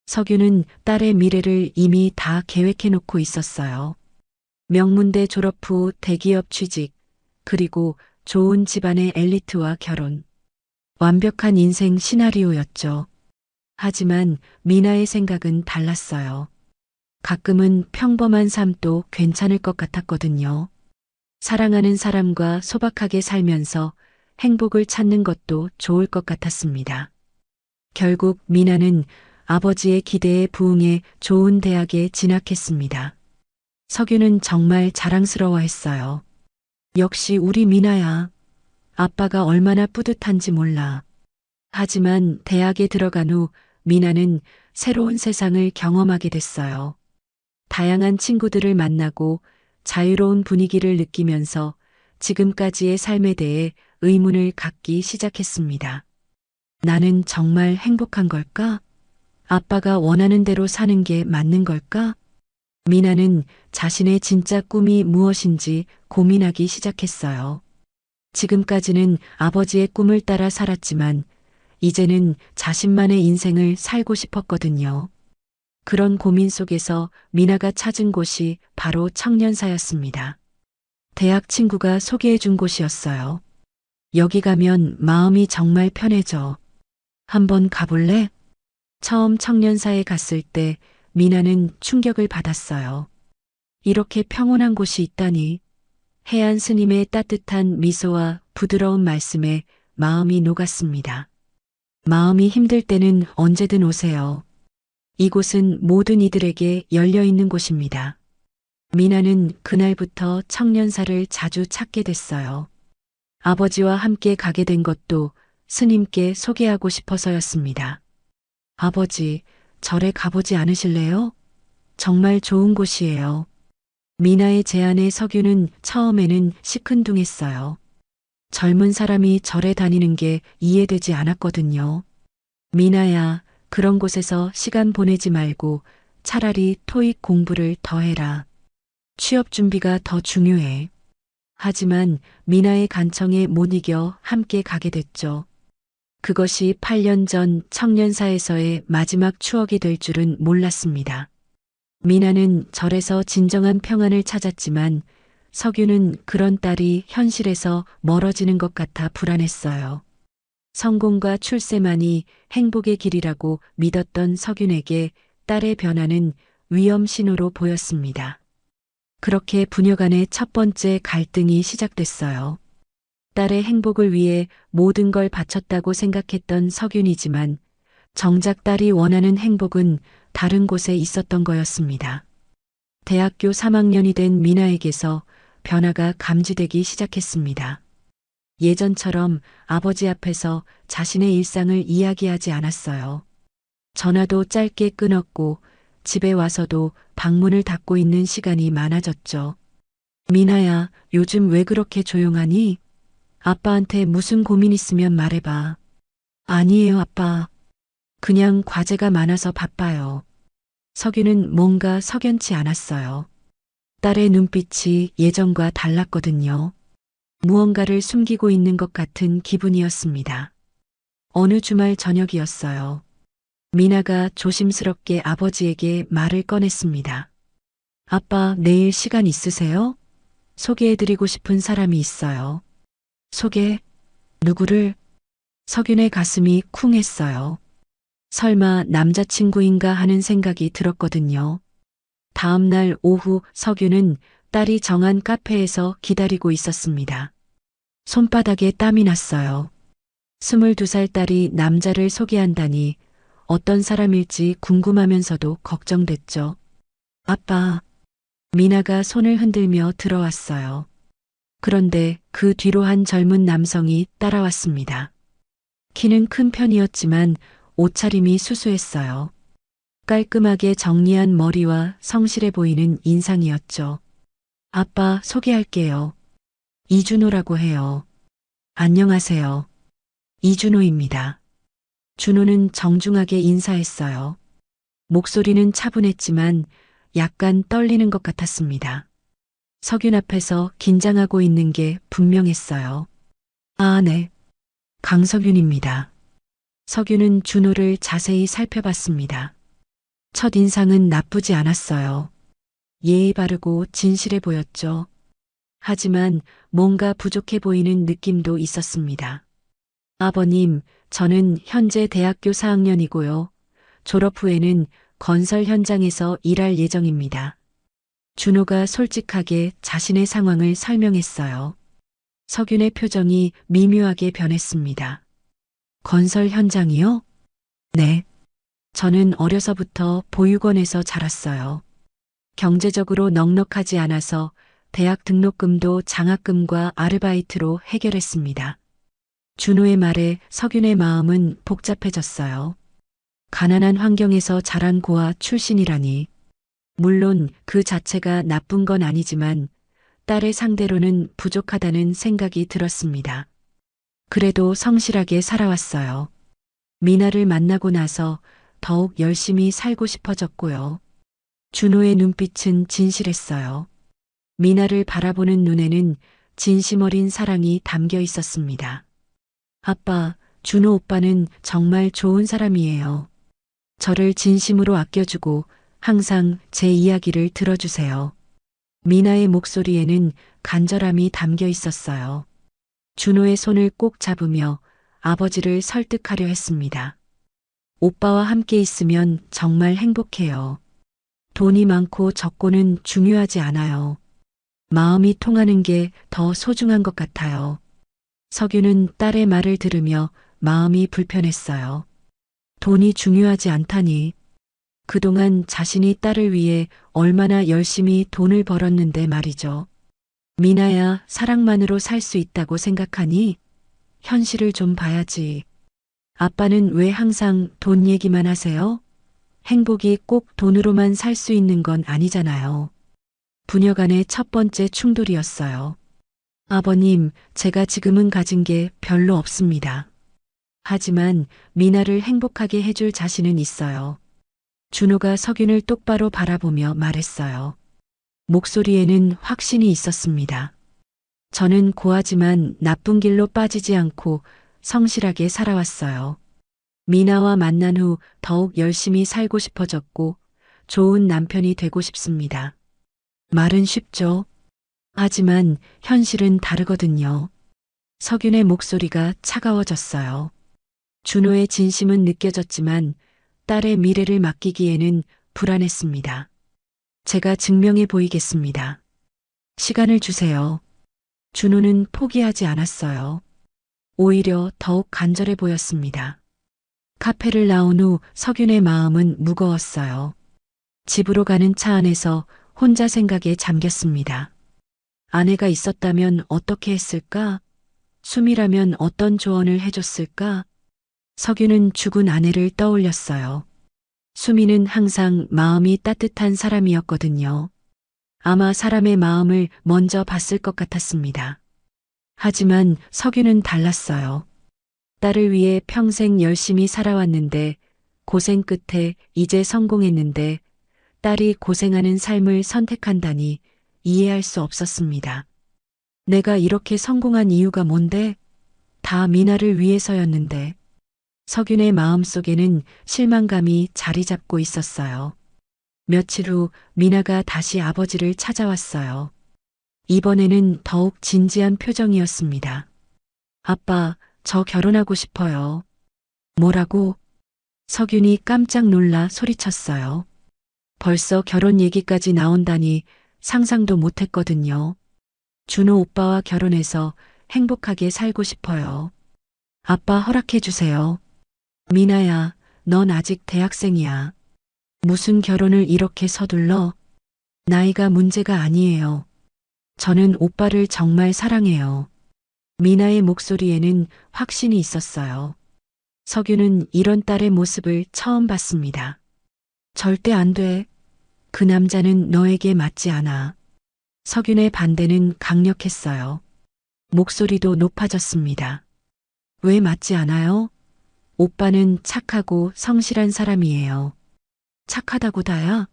석유는 딸의 미래를 이미 다 계획해 놓고 있었어요. 명문대 졸업 후 대기업 취직, 그리고 좋은 집안의 엘리트와 결혼. 완벽한 인생 시나리오였죠. 하지만 미나의 생각은 달랐어요. 가끔은 평범한 삶도 괜찮을 것 같았거든요. 사랑하는 사람과 소박하게 살면서 행복을 찾는 것도 좋을 것 같았습니다. 결국 미나는 아버지의 기대에 부응해 좋은 대학에 진학했습니다. 석유는 정말 자랑스러워했어요. 역시 우리 미나야. 아빠가 얼마나 뿌듯한지 몰라. 하지만 대학에 들어간 후 미나는 새로운 세상을 경험하게 됐어요. 다양한 친구들을 만나고 자유로운 분위기를 느끼면서 지금까지의 삶에 대해 의문을 갖기 시작했습니다. 나는 정말 행복한 걸까? 아빠가 원하는 대로 사는 게 맞는 걸까? 미나는 자신의 진짜 꿈이 무엇인지 고민하기 시작했어요. 지금까지는 아버지의 꿈을 따라 살았지만 이제는 자신만의 인생을 살고 싶었거든요. 그런 고민 속에서 미나가 찾은 곳이 바로 청년사였습니다. 대학 친구가 소개해 준 곳이었어요. 여기 가면 마음이 정말 편해져. 한번 가볼래? 처음 청년사에 갔을 때 미나는 충격을 받았어요. 이렇게 평온한 곳이 있다니. 해안 스님의 따뜻한 미소와 부드러운 말씀에 마음이 녹았습니다. 마음이 힘들 때는 언제든 오세요. 이곳은 모든 이들에게 열려 있는 곳입니다. 미나는 그날부터 청년사를 자주 찾게 됐어요. 아버지와 함께 가게 된 것도 스님께 소개하고 싶어서였습니다. 아버지, 절에 가보지 않으실래요? 정말 좋은 곳이에요. 미나의 제안에 석유는 처음에는 시큰둥했어요. 젊은 사람이 절에 다니는 게 이해되지 않았거든요. 미나야, 그런 곳에서 시간 보내지 말고 차라리 토익 공부를 더 해라. 취업 준비가 더 중요해. 하지만 미나의 간청에 못 이겨 함께 가게 됐죠. 그것이 8년 전 청년사에서의 마지막 추억이 될 줄은 몰랐습니다. 미나는 절에서 진정한 평안을 찾았지만 석유는 그런 딸이 현실에서 멀어지는 것 같아 불안했어요. 성공과 출세만이 행복의 길이라고 믿었던 석윤에게 딸의 변화는 위험 신호로 보였습니다. 그렇게 부녀간의 첫 번째 갈등이 시작됐어요. 딸의 행복을 위해 모든 걸 바쳤다고 생각했던 석윤이지만 정작 딸이 원하는 행복은 다른 곳에 있었던 거였습니다. 대학교 3학년이 된 미나에게서 변화가 감지되기 시작했습니다. 예전처럼 아버지 앞에서 자신의 일상을 이야기하지 않았어요. 전화도 짧게 끊었고 집에 와서도 방문을 닫고 있는 시간이 많아졌죠. 미나야, 요즘 왜 그렇게 조용하니? 아빠한테 무슨 고민 있으면 말해봐. 아니에요, 아빠. 그냥 과제가 많아서 바빠요. 석유는 뭔가 석연치 않았어요. 딸의 눈빛이 예전과 달랐거든요. 무언가를 숨기고 있는 것 같은 기분이었습니다. 어느 주말 저녁이었어요. 미나가 조심스럽게 아버지에게 말을 꺼냈습니다. 아빠, 내일 시간 있으세요? 소개해드리고 싶은 사람이 있어요. 소개? 누구를? 석윤의 가슴이 쿵했어요. 설마 남자친구인가 하는 생각이 들었거든요. 다음 날 오후 석윤은 딸이 정한 카페에서 기다리고 있었습니다. 손바닥에 땀이 났어요. 22살 딸이 남자를 소개한다니 어떤 사람일지 궁금하면서도 걱정됐죠. 아빠, 미나가 손을 흔들며 들어왔어요. 그런데 그 뒤로 한 젊은 남성이 따라왔습니다. 키는 큰 편이었지만 옷차림이 수수했어요. 깔끔하게 정리한 머리와 성실해 보이는 인상이었죠. 아빠, 소개할게요. 이준호라고 해요. 안녕하세요. 이준호입니다. 준호는 정중하게 인사했어요. 목소리는 차분했지만 약간 떨리는 것 같았습니다. 석윤 앞에서 긴장하고 있는 게 분명했어요. 아, 네. 강석윤입니다. 석윤은 준호를 자세히 살펴봤습니다. 첫 인상은 나쁘지 않았어요. 예의 바르고 진실해 보였죠. 하지만 뭔가 부족해 보이는 느낌도 있었습니다. 아버님, 저는 현재 대학교 4학년이고요. 졸업 후에는 건설 현장에서 일할 예정입니다. 준호가 솔직하게 자신의 상황을 설명했어요. 석윤의 표정이 미묘하게 변했습니다. 건설 현장이요? 네. 저는 어려서부터 보육원에서 자랐어요. 경제적으로 넉넉하지 않아서 대학 등록금도 장학금과 아르바이트로 해결했습니다. 준호의 말에 석윤의 마음은 복잡해졌어요. 가난한 환경에서 자란 고아 출신이라니. 물론 그 자체가 나쁜 건 아니지만 딸의 상대로는 부족하다는 생각이 들었습니다. 그래도 성실하게 살아왔어요. 미나를 만나고 나서 더욱 열심히 살고 싶어졌고요. 준호의 눈빛은 진실했어요. 미나를 바라보는 눈에는 진심 어린 사랑이 담겨 있었습니다. 아빠, 준호 오빠는 정말 좋은 사람이에요. 저를 진심으로 아껴주고 항상 제 이야기를 들어주세요. 미나의 목소리에는 간절함이 담겨 있었어요. 준호의 손을 꼭 잡으며 아버지를 설득하려 했습니다. 오빠와 함께 있으면 정말 행복해요. 돈이 많고 적고는 중요하지 않아요. 마음이 통하는 게 더 소중한 것 같아요. 석유는 딸의 말을 들으며 마음이 불편했어요. 돈이 중요하지 않다니. 그동안 자신이 딸을 위해 얼마나 열심히 돈을 벌었는데 말이죠. 미나야, 사랑만으로 살 수 있다고 생각하니? 현실을 좀 봐야지. 아빠는 왜 항상 돈 얘기만 하세요? 행복이 꼭 돈으로만 살 수 있는 건 아니잖아요. 부녀 간의 첫 번째 충돌이었어요. 아버님, 제가 지금은 가진 게 별로 없습니다. 하지만 미나를 행복하게 해줄 자신은 있어요. 준호가 석윤을 똑바로 바라보며 말했어요. 목소리에는 확신이 있었습니다. 저는 고하지만 나쁜 길로 빠지지 않고 성실하게 살아왔어요. 미나와 만난 후 더욱 열심히 살고 싶어졌고 좋은 남편이 되고 싶습니다. 말은 쉽죠. 하지만 현실은 다르거든요. 석윤의 목소리가 차가워졌어요. 준호의 진심은 느껴졌지만 딸의 미래를 맡기기에는 불안했습니다. 제가 증명해 보이겠습니다. 시간을 주세요. 준호는 포기하지 않았어요. 오히려 더욱 간절해 보였습니다. 카페를 나온 후 석윤의 마음은 무거웠어요. 집으로 가는 차 안에서 혼자 생각에 잠겼습니다. 아내가 있었다면 어떻게 했을까? 수미라면 어떤 조언을 해줬을까? 석윤은 죽은 아내를 떠올렸어요. 수미는 항상 마음이 따뜻한 사람이었거든요. 아마 사람의 마음을 먼저 봤을 것 같았습니다. 하지만 석윤은 달랐어요. 딸을 위해 평생 열심히 살아왔는데 고생 끝에 이제 성공했는데 딸이 고생하는 삶을 선택한다니 이해할 수 없었습니다. 내가 이렇게 성공한 이유가 뭔데? 다 미나를 위해서였는데. 석윤의 마음속에는 실망감이 자리 잡고 있었어요. 며칠 후 미나가 다시 아버지를 찾아왔어요. 이번에는 더욱 진지한 표정이었습니다. 아빠, 저 결혼하고 싶어요. 뭐라고? 석윤이 깜짝 놀라 소리쳤어요. 벌써 결혼 얘기까지 나온다니 상상도 못했거든요. 준호 오빠와 결혼해서 행복하게 살고 싶어요. 아빠 허락해 주세요. 미나야, 넌 아직 대학생이야. 무슨 결혼을 이렇게 서둘러? 나이가 문제가 아니에요. 저는 오빠를 정말 사랑해요. 미나의 목소리에는 확신이 있었어요. 석유는 이런 딸의 모습을 처음 봤습니다. 절대 안 돼. 그 남자는 너에게 맞지 않아. 석윤의 반대는 강력했어요. 목소리도 높아졌습니다. 왜 맞지 않아요? 오빠는 착하고 성실한 사람이에요. 착하다고 다야?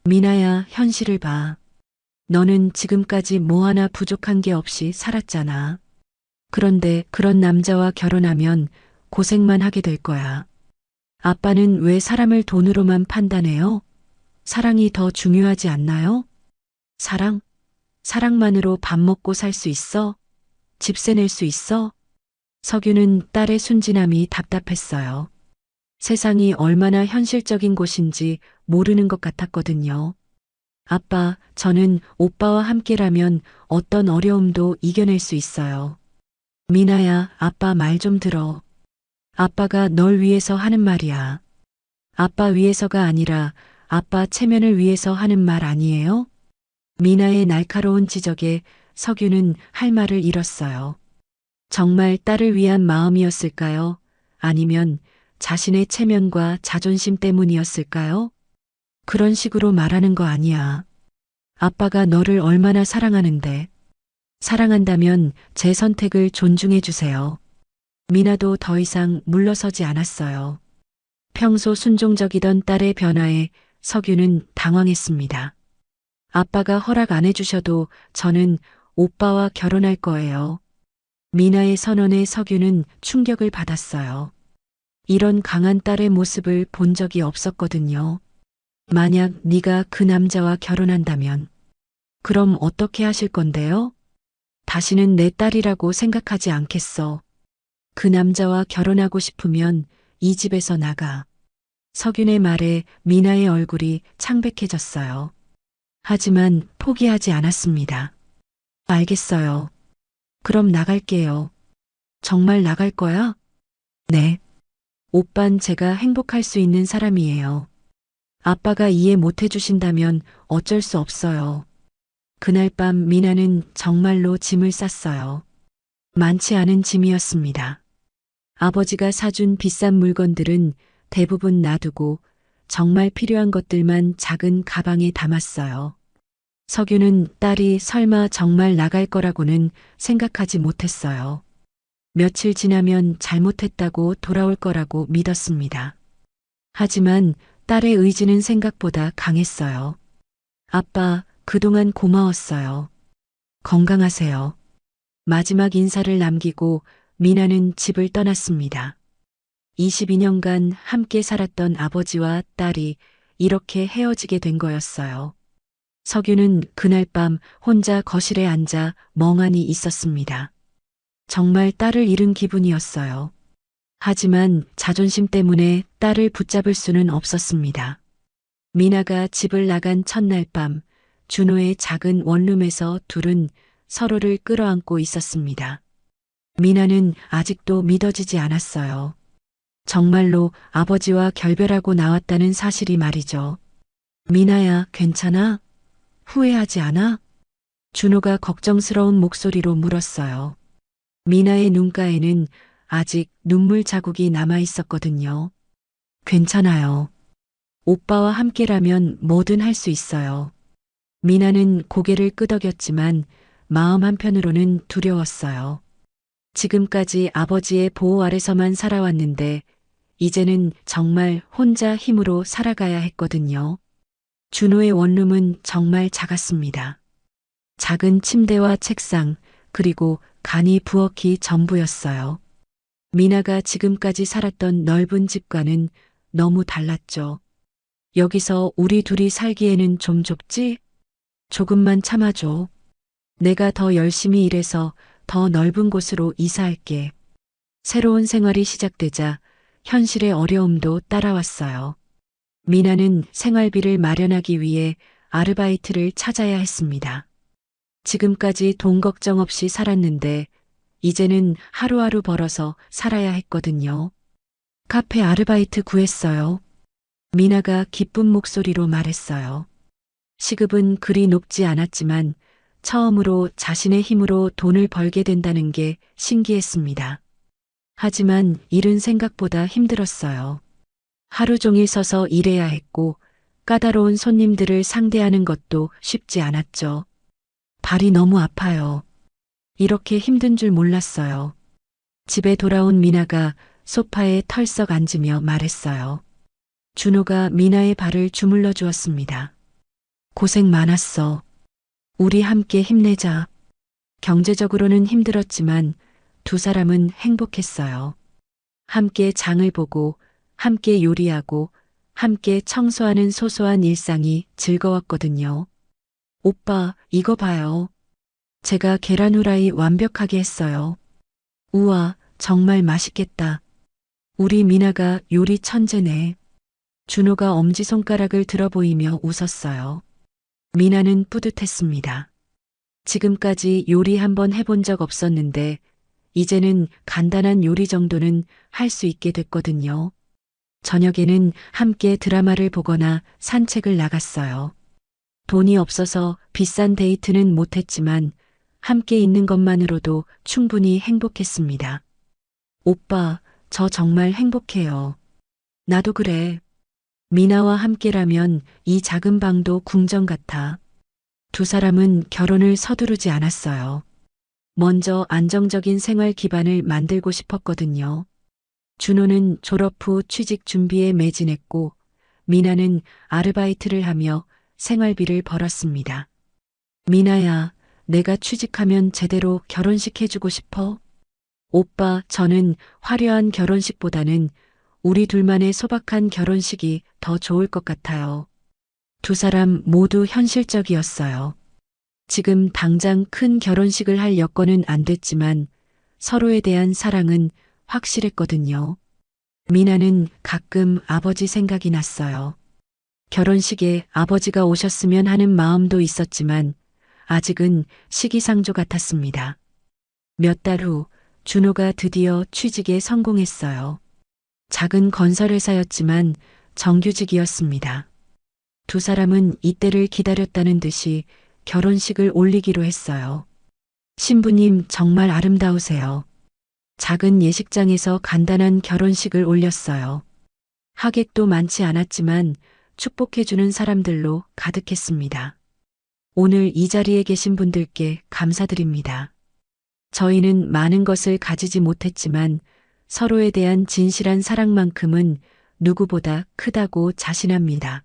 미나야, 현실을 봐. 너는 지금까지 뭐 하나 부족한 게 없이 살았잖아. 그런데 그런 남자와 결혼하면 고생만 하게 될 거야. 아빠는 왜 사람을 돈으로만 판단해요? 사랑이 더 중요하지 않나요? 사랑? 사랑만으로 밥 먹고 살 수 있어? 집세 낼 수 있어? 석유는 딸의 순진함이 답답했어요. 세상이 얼마나 현실적인 곳인지 모르는 것 같았거든요. 아빠, 저는 오빠와 함께라면 어떤 어려움도 이겨낼 수 있어요. 미나야, 아빠 말 좀 들어. 아빠가 널 위해서 하는 말이야. 아빠 위해서가 아니라 아빠 체면을 위해서 하는 말 아니에요? 미나의 날카로운 지적에 석유는 할 말을 잃었어요. 정말 딸을 위한 마음이었을까요? 아니면 자신의 체면과 자존심 때문이었을까요? 그런 식으로 말하는 거 아니야. 아빠가 너를 얼마나 사랑하는데. 사랑한다면 제 선택을 존중해 주세요. 미나도 더 이상 물러서지 않았어요. 평소 순종적이던 딸의 변화에 석유는 당황했습니다. 아빠가 허락 안 해주셔도 저는 오빠와 결혼할 거예요. 미나의 선언에 석유는 충격을 받았어요. 이런 강한 딸의 모습을 본 적이 없었거든요. 만약 네가 그 남자와 결혼한다면 그럼 어떻게 하실 건데요? 다시는 내 딸이라고 생각하지 않겠어. 그 남자와 결혼하고 싶으면 이 집에서 나가. 석윤의 말에 미나의 얼굴이 창백해졌어요. 하지만 포기하지 않았습니다. 알겠어요. 그럼 나갈게요. 정말 나갈 거야? 네. 오빤 제가 행복할 수 있는 사람이에요. 아빠가 이해 못 해주신다면 어쩔 수 없어요. 그날 밤 미나는 정말로 짐을 쌌어요. 많지 않은 짐이었습니다. 아버지가 사준 비싼 물건들은 대부분 놔두고 정말 필요한 것들만 작은 가방에 담았어요. 석유는 딸이 설마 정말 나갈 거라고는 생각하지 못했어요. 며칠 지나면 잘못했다고 돌아올 거라고 믿었습니다. 하지만 딸의 의지는 생각보다 강했어요. 아빠, 그동안 고마웠어요. 건강하세요. 마지막 인사를 남기고 미나는 집을 떠났습니다. 22년간 함께 살았던 아버지와 딸이 이렇게 헤어지게 된 거였어요. 석유는 그날 밤 혼자 거실에 앉아 멍하니 있었습니다. 정말 딸을 잃은 기분이었어요. 하지만 자존심 때문에 딸을 붙잡을 수는 없었습니다. 미나가 집을 나간 첫날 밤 준호의 작은 원룸에서 둘은 서로를 끌어안고 있었습니다. 미나는 아직도 믿어지지 않았어요. 정말로 아버지와 결별하고 나왔다는 사실이 말이죠. 미나야, 괜찮아? 후회하지 않아? 준호가 걱정스러운 목소리로 물었어요. 미나의 눈가에는 아직 눈물 자국이 남아 있었거든요. 괜찮아요. 오빠와 함께라면 뭐든 할 수 있어요. 미나는 고개를 끄덕였지만 마음 한편으로는 두려웠어요. 지금까지 아버지의 보호 아래서만 살아왔는데 이제는 정말 혼자 힘으로 살아가야 했거든요. 준호의 원룸은 정말 작았습니다. 작은 침대와 책상, 그리고 간이 부엌이 전부였어요. 미나가 지금까지 살았던 넓은 집과는 너무 달랐죠. 여기서 우리 둘이 살기에는 좀 좁지? 조금만 참아줘. 내가 더 열심히 일해서 더 넓은 곳으로 이사할게. 새로운 생활이 시작되자 현실의 어려움도 따라왔어요. 미나는 생활비를 마련하기 위해 아르바이트를 찾아야 했습니다. 지금까지 돈 걱정 없이 살았는데 이제는 하루하루 벌어서 살아야 했거든요. 카페 아르바이트 구했어요. 미나가 기쁜 목소리로 말했어요. 시급은 그리 높지 않았지만 처음으로 자신의 힘으로 돈을 벌게 된다는 게 신기했습니다. 하지만 일은 생각보다 힘들었어요. 하루 종일 서서 일해야 했고 까다로운 손님들을 상대하는 것도 쉽지 않았죠. 발이 너무 아파요. 이렇게 힘든 줄 몰랐어요. 집에 돌아온 미나가 소파에 털썩 앉으며 말했어요. 준호가 미나의 발을 주물러 주었습니다. 고생 많았어. 우리 함께 힘내자. 경제적으로는 힘들었지만 두 사람은 행복했어요. 함께 장을 보고, 함께 요리하고, 함께 청소하는 소소한 일상이 즐거웠거든요. 오빠, 이거 봐요. 제가 계란 후라이 완벽하게 했어요. 우와, 정말 맛있겠다. 우리 미나가 요리 천재네. 준호가 엄지손가락을 들어 보이며 웃었어요. 미나는 뿌듯했습니다. 지금까지 요리 한번 해본 적 없었는데 이제는 간단한 요리 정도는 할 수 있게 됐거든요. 저녁에는 함께 드라마를 보거나 산책을 나갔어요. 돈이 없어서 비싼 데이트는 못했지만 함께 있는 것만으로도 충분히 행복했습니다. 오빠, 저 정말 행복해요. 나도 그래. 미나와 함께라면 이 작은 방도 궁전 같아. 두 사람은 결혼을 서두르지 않았어요. 먼저 안정적인 생활 기반을 만들고 싶었거든요. 준호는 졸업 후 취직 준비에 매진했고 미나는 아르바이트를 하며 생활비를 벌었습니다. 미나야, 내가 취직하면 제대로 결혼식 해주고 싶어. 오빠, 저는 화려한 결혼식보다는 우리 둘만의 소박한 결혼식이 더 좋을 것 같아요. 두 사람 모두 현실적이었어요. 지금 당장 큰 결혼식을 할 여건은 안 됐지만 서로에 대한 사랑은 확실했거든요. 미나는 가끔 아버지 생각이 났어요. 결혼식에 아버지가 오셨으면 하는 마음도 있었지만 아직은 시기상조 같았습니다. 몇 달 후 준호가 드디어 취직에 성공했어요. 작은 건설회사였지만 정규직이었습니다. 두 사람은 이때를 기다렸다는 듯이 결혼식을 올리기로 했어요. 신부님 정말 아름다우세요. 작은 예식장에서 간단한 결혼식을 올렸어요. 하객도 많지 않았지만 축복해주는 사람들로 가득했습니다. 오늘 이 자리에 계신 분들께 감사드립니다. 저희는 많은 것을 가지지 못했지만 서로에 대한 진실한 사랑만큼은 누구보다 크다고 자신합니다.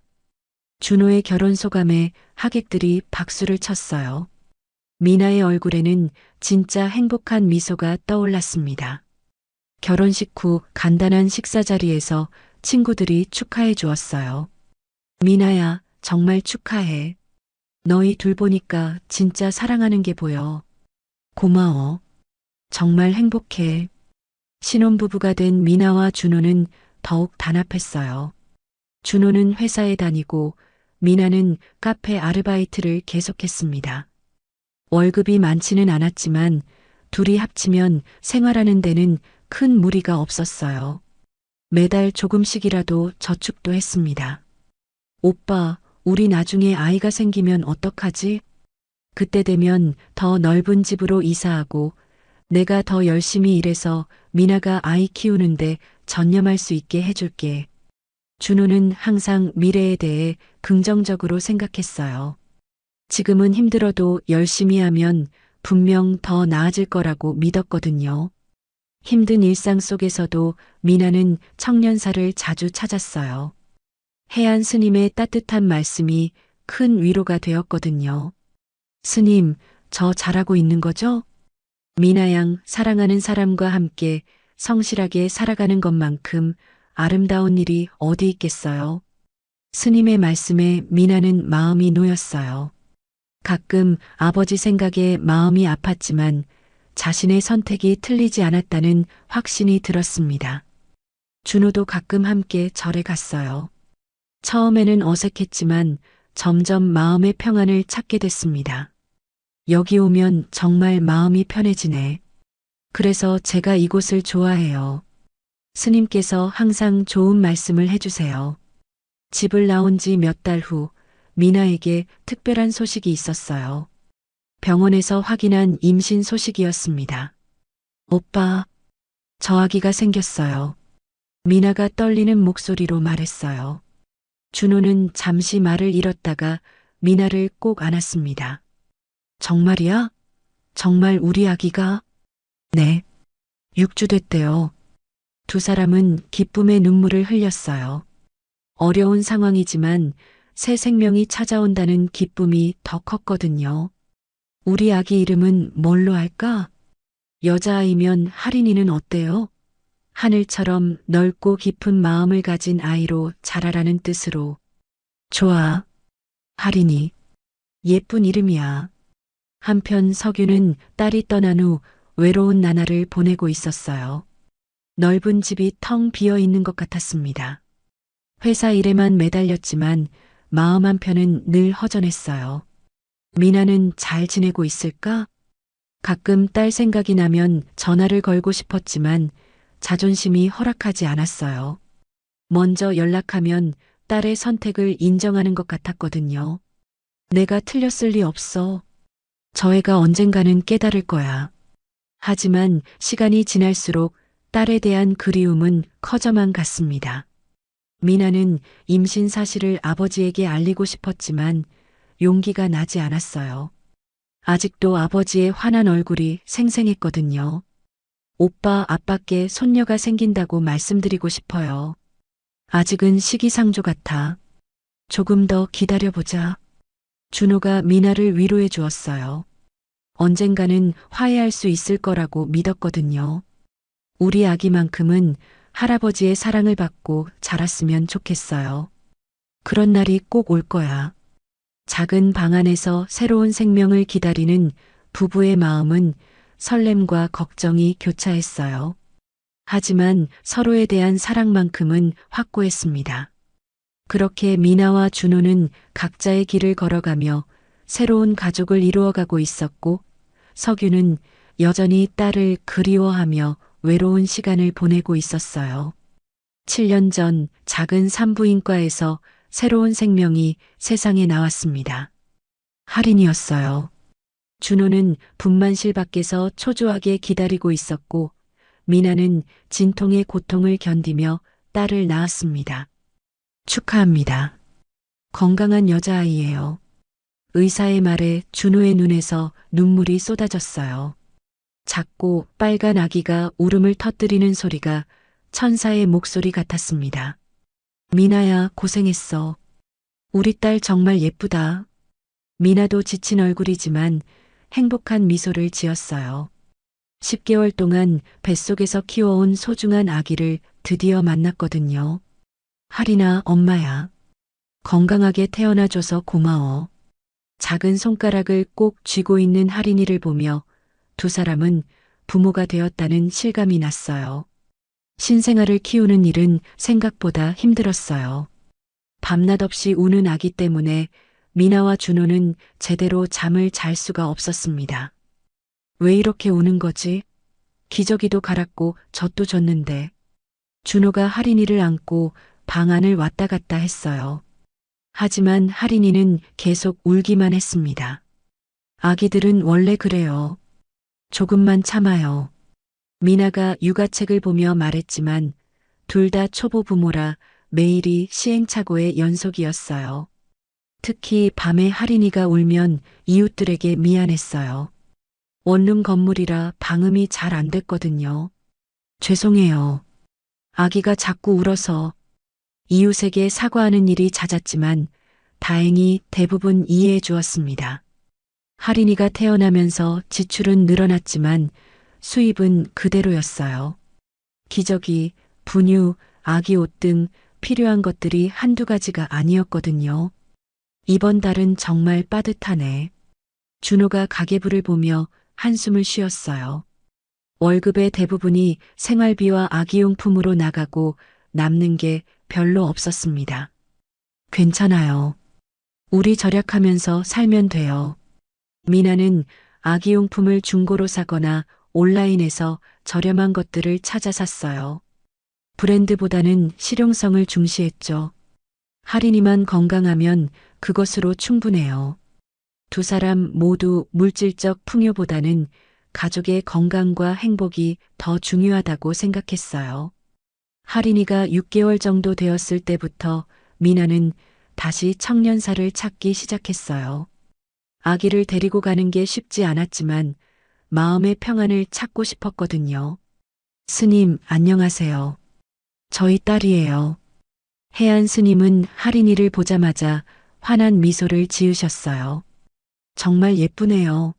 준호의 결혼 소감에 하객들이 박수를 쳤어요. 미나의 얼굴에는 진짜 행복한 미소가 떠올랐습니다. 결혼식 후 간단한 식사 자리에서 친구들이 축하해 주었어요. 미나야, 정말 축하해. 너희 둘 보니까 진짜 사랑하는 게 보여. 고마워. 정말 행복해. 신혼부부가 된 미나와 준호는 더욱 단합했어요. 준호는 회사에 다니고 미나는 카페 아르바이트를 계속했습니다. 월급이 많지는 않았지만 둘이 합치면 생활하는 데는 큰 무리가 없었어요. 매달 조금씩이라도 저축도 했습니다. 오빠, 우리 나중에 아이가 생기면 어떡하지? 그때 되면 더 넓은 집으로 이사하고 내가 더 열심히 일해서 미나가 아이 키우는데 전념할 수 있게 해줄게. 준호는 항상 미래에 대해 긍정적으로 생각했어요. 지금은 힘들어도 열심히 하면 분명 더 나아질 거라고 믿었거든요. 힘든 일상 속에서도 미나는 청년사를 자주 찾았어요. 해안 스님의 따뜻한 말씀이 큰 위로가 되었거든요. 스님, 저 잘하고 있는 거죠? 미나 양 사랑하는 사람과 함께 성실하게 살아가는 것만큼 아름다운 일이 어디 있겠어요? 스님의 말씀에 미나는 마음이 놓였어요. 가끔 아버지 생각에 마음이 아팠지만 자신의 선택이 틀리지 않았다는 확신이 들었습니다. 준호도 가끔 함께 절에 갔어요. 처음에는 어색했지만 점점 마음의 평안을 찾게 됐습니다. 여기 오면 정말 마음이 편해지네. 그래서 제가 이곳을 좋아해요. 스님께서 항상 좋은 말씀을 해주세요. 집을 나온 지 몇 달 후 미나에게 특별한 소식이 있었어요. 병원에서 확인한 임신 소식이었습니다. 오빠, 저 아기가 생겼어요. 미나가 떨리는 목소리로 말했어요. 준호는 잠시 말을 잃었다가 미나를 꼭 안았습니다. 정말이야? 정말 우리 아기가? 네. 6주 됐대요. 두 사람은 기쁨의 눈물을 흘렸어요. 어려운 상황이지만 새 생명이 찾아온다는 기쁨이 더 컸거든요. 우리 아기 이름은 뭘로 할까? 여자아이면 하린이는 어때요? 하늘처럼 넓고 깊은 마음을 가진 아이로 자라라는 뜻으로. 좋아. 하린이. 예쁜 이름이야. 한편 석유는 딸이 떠난 후 외로운 나날을 보내고 있었어요. 넓은 집이 텅 비어 있는 것 같았습니다. 회사 일에만 매달렸지만 마음 한편은 늘 허전했어요. 미나는 잘 지내고 있을까? 가끔 딸 생각이 나면 전화를 걸고 싶었지만 자존심이 허락하지 않았어요. 먼저 연락하면 딸의 선택을 인정하는 것 같았거든요. 내가 틀렸을 리 없어. 저 애가 언젠가는 깨달을 거야. 하지만 시간이 지날수록 딸에 대한 그리움은 커져만 갔습니다. 미나는 임신 사실을 아버지에게 알리고 싶었지만 용기가 나지 않았어요. 아직도 아버지의 환한 얼굴이 생생했거든요. 오빠, 아빠께 손녀가 생긴다고 말씀드리고 싶어요. 아직은 시기상조 같아. 조금 더 기다려보자. 준호가 미나를 위로해 주었어요. 언젠가는 화해할 수 있을 거라고 믿었거든요. 우리 아기만큼은 할아버지의 사랑을 받고 자랐으면 좋겠어요. 그런 날이 꼭 올 거야. 작은 방 안에서 새로운 생명을 기다리는 부부의 마음은 설렘과 걱정이 교차했어요. 하지만 서로에 대한 사랑만큼은 확고했습니다. 그렇게 미나와 준호는 각자의 길을 걸어가며 새로운 가족을 이루어가고 있었고, 석유는 여전히 딸을 그리워하며 외로운 시간을 보내고 있었어요. 7년 전 작은 산부인과에서 새로운 생명이 세상에 나왔습니다. 할인이었어요. 준호는 분만실 밖에서 초조하게 기다리고 있었고, 미나는 진통의 고통을 견디며 딸을 낳았습니다. 축하합니다. 건강한 여자아이예요. 의사의 말에 준호의 눈에서 눈물이 쏟아졌어요. 작고 빨간 아기가 울음을 터뜨리는 소리가 천사의 목소리 같았습니다. 미나야, 고생했어. 우리 딸 정말 예쁘다. 미나도 지친 얼굴이지만 행복한 미소를 지었어요. 10개월 동안 뱃속에서 키워온 소중한 아기를 드디어 만났거든요. 할인아, 엄마야. 건강하게 태어나줘서 고마워. 작은 손가락을 꼭 쥐고 있는 할인이를 보며 두 사람은 부모가 되었다는 실감이 났어요. 신생아를 키우는 일은 생각보다 힘들었어요. 밤낮 없이 우는 아기 때문에 미나와 준호는 제대로 잠을 잘 수가 없었습니다. 왜 이렇게 우는 거지? 기저귀도 갈았고 젖도 줬는데. 준호가 할인이를 안고 방 안을 왔다 갔다 했어요. 하지만 할인이는 계속 울기만 했습니다. 아기들은 원래 그래요. 조금만 참아요. 미나가 육아책을 보며 말했지만 둘 다 초보 부모라 매일이 시행착오의 연속이었어요. 특히 밤에 할인이가 울면 이웃들에게 미안했어요. 원룸 건물이라 방음이 잘 안 됐거든요. 죄송해요. 아기가 자꾸 울어서. 이웃에게 사과하는 일이 잦았지만 다행히 대부분 이해해 주었습니다. 할인이가 태어나면서 지출은 늘어났지만 수입은 그대로였어요. 기저귀, 분유, 아기 옷 등 필요한 것들이 한두 가지가 아니었거든요. 이번 달은 정말 빠듯하네. 준호가 가계부를 보며 한숨을 쉬었어요. 월급의 대부분이 생활비와 아기용품으로 나가고 남는 게 별로 없었습니다. 괜찮아요. 우리 절약하면서 살면 돼요. 미나는 아기용품을 중고로 사거나 온라인에서 저렴한 것들을 찾아 샀어요. 브랜드보다는 실용성을 중시했죠. 할인이만 건강하면 그것으로 충분해요. 두 사람 모두 물질적 풍요보다는 가족의 건강과 행복이 더 중요하다고 생각했어요. 할인이가 6개월 정도 되었을 때부터 미나는 다시 청년사를 찾기 시작했어요. 아기를 데리고 가는 게 쉽지 않았지만 마음의 평안을 찾고 싶었거든요. 스님, 안녕하세요. 저희 딸이에요. 해안 스님은 할인이를 보자마자 환한 미소를 지으셨어요. 정말 예쁘네요.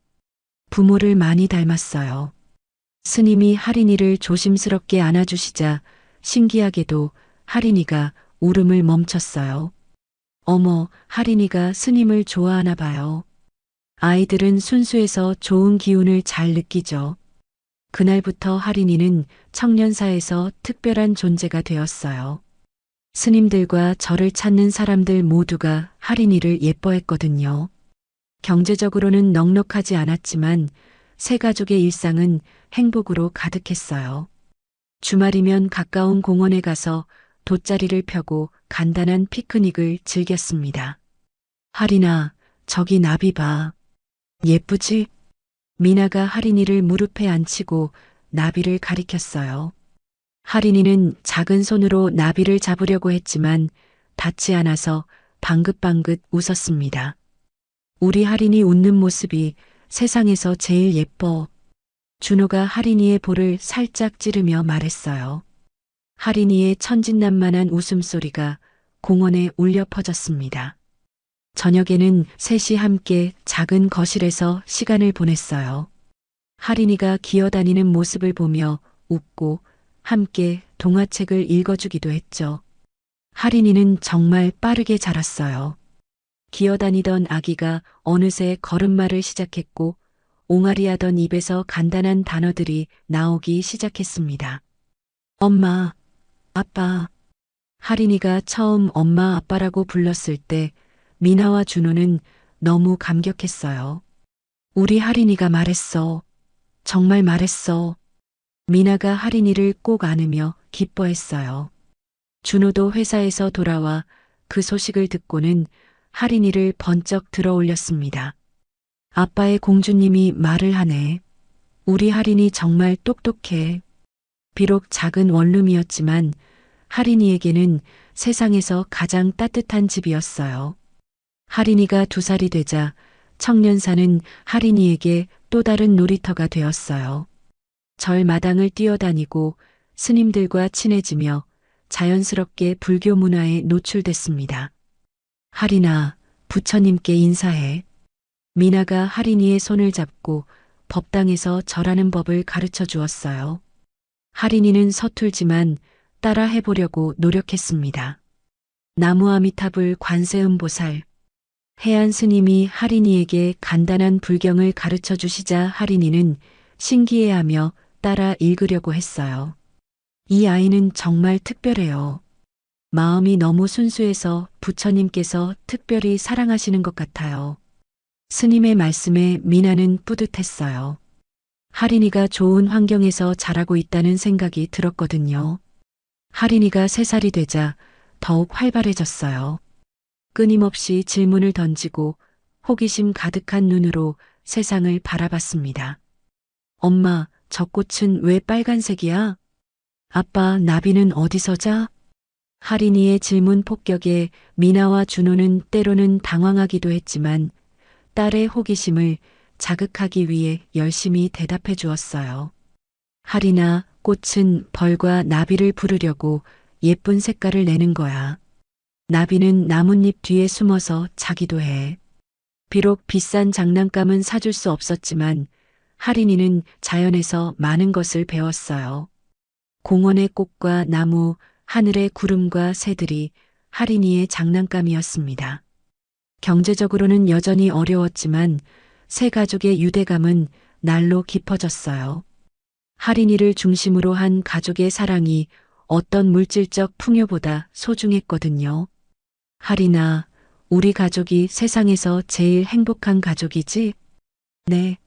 부모를 많이 닮았어요. 스님이 할인이를 조심스럽게 안아주시자 신기하게도 할인이가 울음을 멈췄어요. 어머, 할인이가 스님을 좋아하나 봐요. 아이들은 순수해서 좋은 기운을 잘 느끼죠. 그날부터 할인이는 청년사에서 특별한 존재가 되었어요. 스님들과 저를 찾는 사람들 모두가 할인이를 예뻐했거든요. 경제적으로는 넉넉하지 않았지만 세 가족의 일상은 행복으로 가득했어요. 주말이면 가까운 공원에 가서 돗자리를 펴고 간단한 피크닉을 즐겼습니다. 할인아, 저기 나비 봐. 예쁘지? 미나가 할인이를 무릎에 앉히고 나비를 가리켰어요. 할인이는 작은 손으로 나비를 잡으려고 했지만 닿지 않아서 방긋방긋 웃었습니다. 우리 할인이 웃는 모습이 세상에서 제일 예뻐. 준호가 할인이의 볼을 살짝 찌르며 말했어요. 할인이의 천진난만한 웃음소리가 공원에 울려 퍼졌습니다. 저녁에는 셋이 함께 작은 거실에서 시간을 보냈어요. 할인이가 기어다니는 모습을 보며 웃고 함께 동화책을 읽어주기도 했죠. 할인이는 정말 빠르게 자랐어요. 기어다니던 아기가 어느새 걸음마를 시작했고 옹알이하던 입에서 간단한 단어들이 나오기 시작했습니다. 엄마, 아빠. 할인이가 처음 엄마 아빠라고 불렀을 때 미나와 준호는 너무 감격했어요. 우리 할인이가 말했어. 정말 말했어. 미나가 할인이를 꼭 안으며 기뻐했어요. 준호도 회사에서 돌아와 그 소식을 듣고는 할인이를 번쩍 들어 올렸습니다. 아빠의 공주님이 말을 하네. 우리 할인이 정말 똑똑해. 비록 작은 원룸이었지만 할인이에게는 세상에서 가장 따뜻한 집이었어요. 할인이가 2살이 되자 청년사는 할인이에게 또 다른 놀이터가 되었어요. 절 마당을 뛰어다니고 스님들과 친해지며 자연스럽게 불교 문화에 노출됐습니다. 할인아, 부처님께 인사해. 미나가 할인이의 손을 잡고 법당에서 절하는 법을 가르쳐 주었어요. 할인이는 서툴지만 따라 해보려고 노력했습니다. 나무아미타불 관세음보살. 해안 스님이 할인이에게 간단한 불경을 가르쳐 주시자 할인이는 신기해하며 따라 읽으려고 했어요. 이 아이는 정말 특별해요. 마음이 너무 순수해서 부처님께서 특별히 사랑하시는 것 같아요. 스님의 말씀에 미나는 뿌듯했어요. 할인이가 좋은 환경에서 자라고 있다는 생각이 들었거든요. 할인이가 3살이 되자 더욱 활발해졌어요. 끊임없이 질문을 던지고 호기심 가득한 눈으로 세상을 바라봤습니다. 엄마, 저 꽃은 왜 빨간색이야? 아빠, 나비는 어디서 자? 할인이의 질문 폭격에 미나와 준호는 때로는 당황하기도 했지만 딸의 호기심을 자극하기 위해 열심히 대답해 주었어요. 할인아, 꽃은 벌과 나비를 부르려고 예쁜 색깔을 내는 거야. 나비는 나뭇잎 뒤에 숨어서 자기도 해. 비록 비싼 장난감은 사줄 수 없었지만 할인이는 자연에서 많은 것을 배웠어요. 공원의 꽃과 나무, 하늘의 구름과 새들이 할인이의 장난감이었습니다. 경제적으로는 여전히 어려웠지만 새 가족의 유대감은 날로 깊어졌어요. 할인이를 중심으로 한 가족의 사랑이 어떤 물질적 풍요보다 소중했거든요. 할인아, 우리 가족이 세상에서 제일 행복한 가족이지? 네.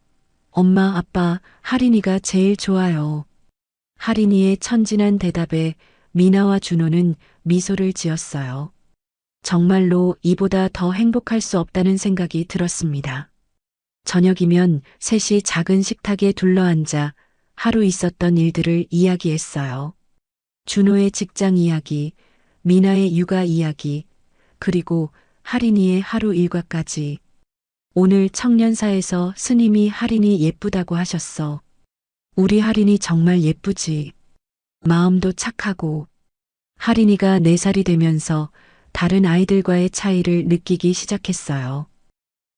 엄마, 아빠, 할인이가 제일 좋아요. 할인이의 천진한 대답에 미나와 준호는 미소를 지었어요. 정말로 이보다 더 행복할 수 없다는 생각이 들었습니다. 저녁이면 셋이 작은 식탁에 둘러앉아 하루 있었던 일들을 이야기했어요. 준호의 직장 이야기, 미나의 육아 이야기, 그리고 할인이의 하루 일과까지. 오늘 청년사에서 스님이 할인이 예쁘다고 하셨어. 우리 할인이 정말 예쁘지. 마음도 착하고. 할인이가 4살이 되면서 다른 아이들과의 차이를 느끼기 시작했어요.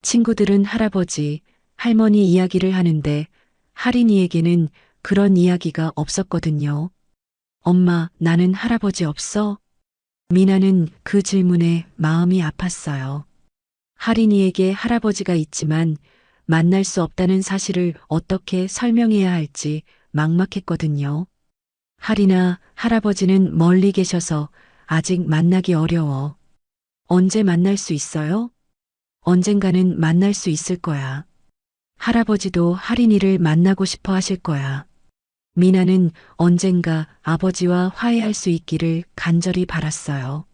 친구들은 할아버지, 할머니 이야기를 하는데 할인이에게는 그런 이야기가 없었거든요. 엄마, 나는 할아버지 없어? 미나는 그 질문에 마음이 아팠어요. 할인이에게 할아버지가 있지만 만날 수 없다는 사실을 어떻게 설명해야 할지 막막했거든요. 할인아, 할아버지는 멀리 계셔서 아직 만나기 어려워. 언제 만날 수 있어요? 언젠가는 만날 수 있을 거야. 할아버지도 할인이를 만나고 싶어 하실 거야. 미나는 언젠가 아버지와 화해할 수 있기를 간절히 바랐어요.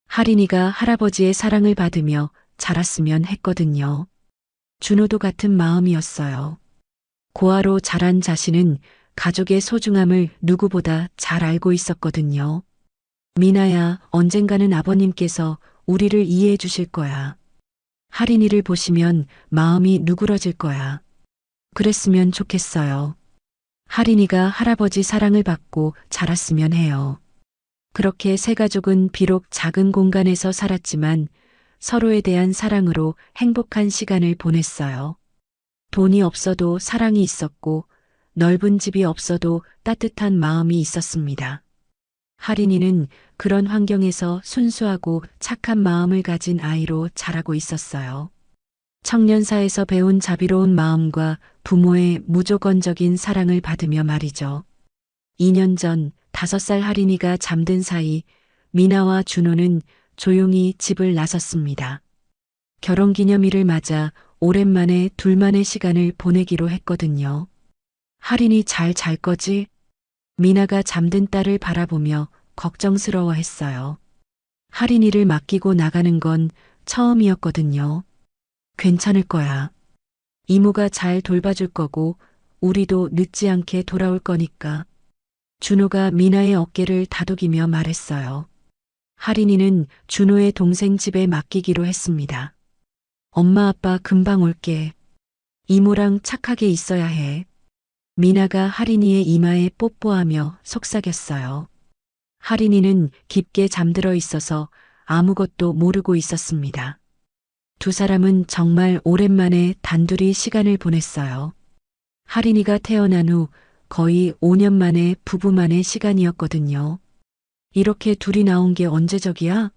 할인이가 할아버지의 사랑을 받으며 자랐으면 했거든요. 준호도 같은 마음이었어요. 고아로 자란 자신은 가족의 소중함을 누구보다 잘 알고 있었거든요. 미나야, 언젠가는 아버님께서 우리를 이해해 주실 거야. 할인이를 보시면 마음이 누그러질 거야. 그랬으면 좋겠어요. 할인이가 할아버지 사랑을 받고 자랐으면 해요. 그렇게 세 가족은 비록 작은 공간에서 살았지만 서로에 대한 사랑으로 행복한 시간을 보냈어요. 돈이 없어도 사랑이 있었고 넓은 집이 없어도 따뜻한 마음이 있었습니다. 하린이는 그런 환경에서 순수하고 착한 마음을 가진 아이로 자라고 있었어요. 청년사에서 배운 자비로운 마음과 부모의 무조건적인 사랑을 받으며 말이죠. 2년 전 5살 하린이가 잠든 사이 미나와 준호는 조용히 집을 나섰습니다. 결혼기념일을 맞아 오랜만에 둘만의 시간을 보내기로 했거든요. 하린이 잘 잘 거지? 미나가 잠든 딸을 바라보며 걱정스러워 했어요. 하린이를 맡기고 나가는 건 처음이었거든요. 괜찮을 거야. 이모가 잘 돌봐줄 거고 우리도 늦지 않게 돌아올 거니까. 준호가 미나의 어깨를 다독이며 말했어요. 하린이는 준호의 동생 집에 맡기기로 했습니다. 엄마 아빠 금방 올게. 이모랑 착하게 있어야 해. 미나가 하린이의 이마에 뽀뽀하며 속삭였어요. 하린이는 깊게 잠들어 있어서 아무것도 모르고 있었습니다. 두 사람은 정말 오랜만에 단둘이 시간을 보냈어요. 하린이가 태어난 후 거의 5년 만에 부부만의 시간이었거든요. 이렇게 둘이 나온 게 언제적이야?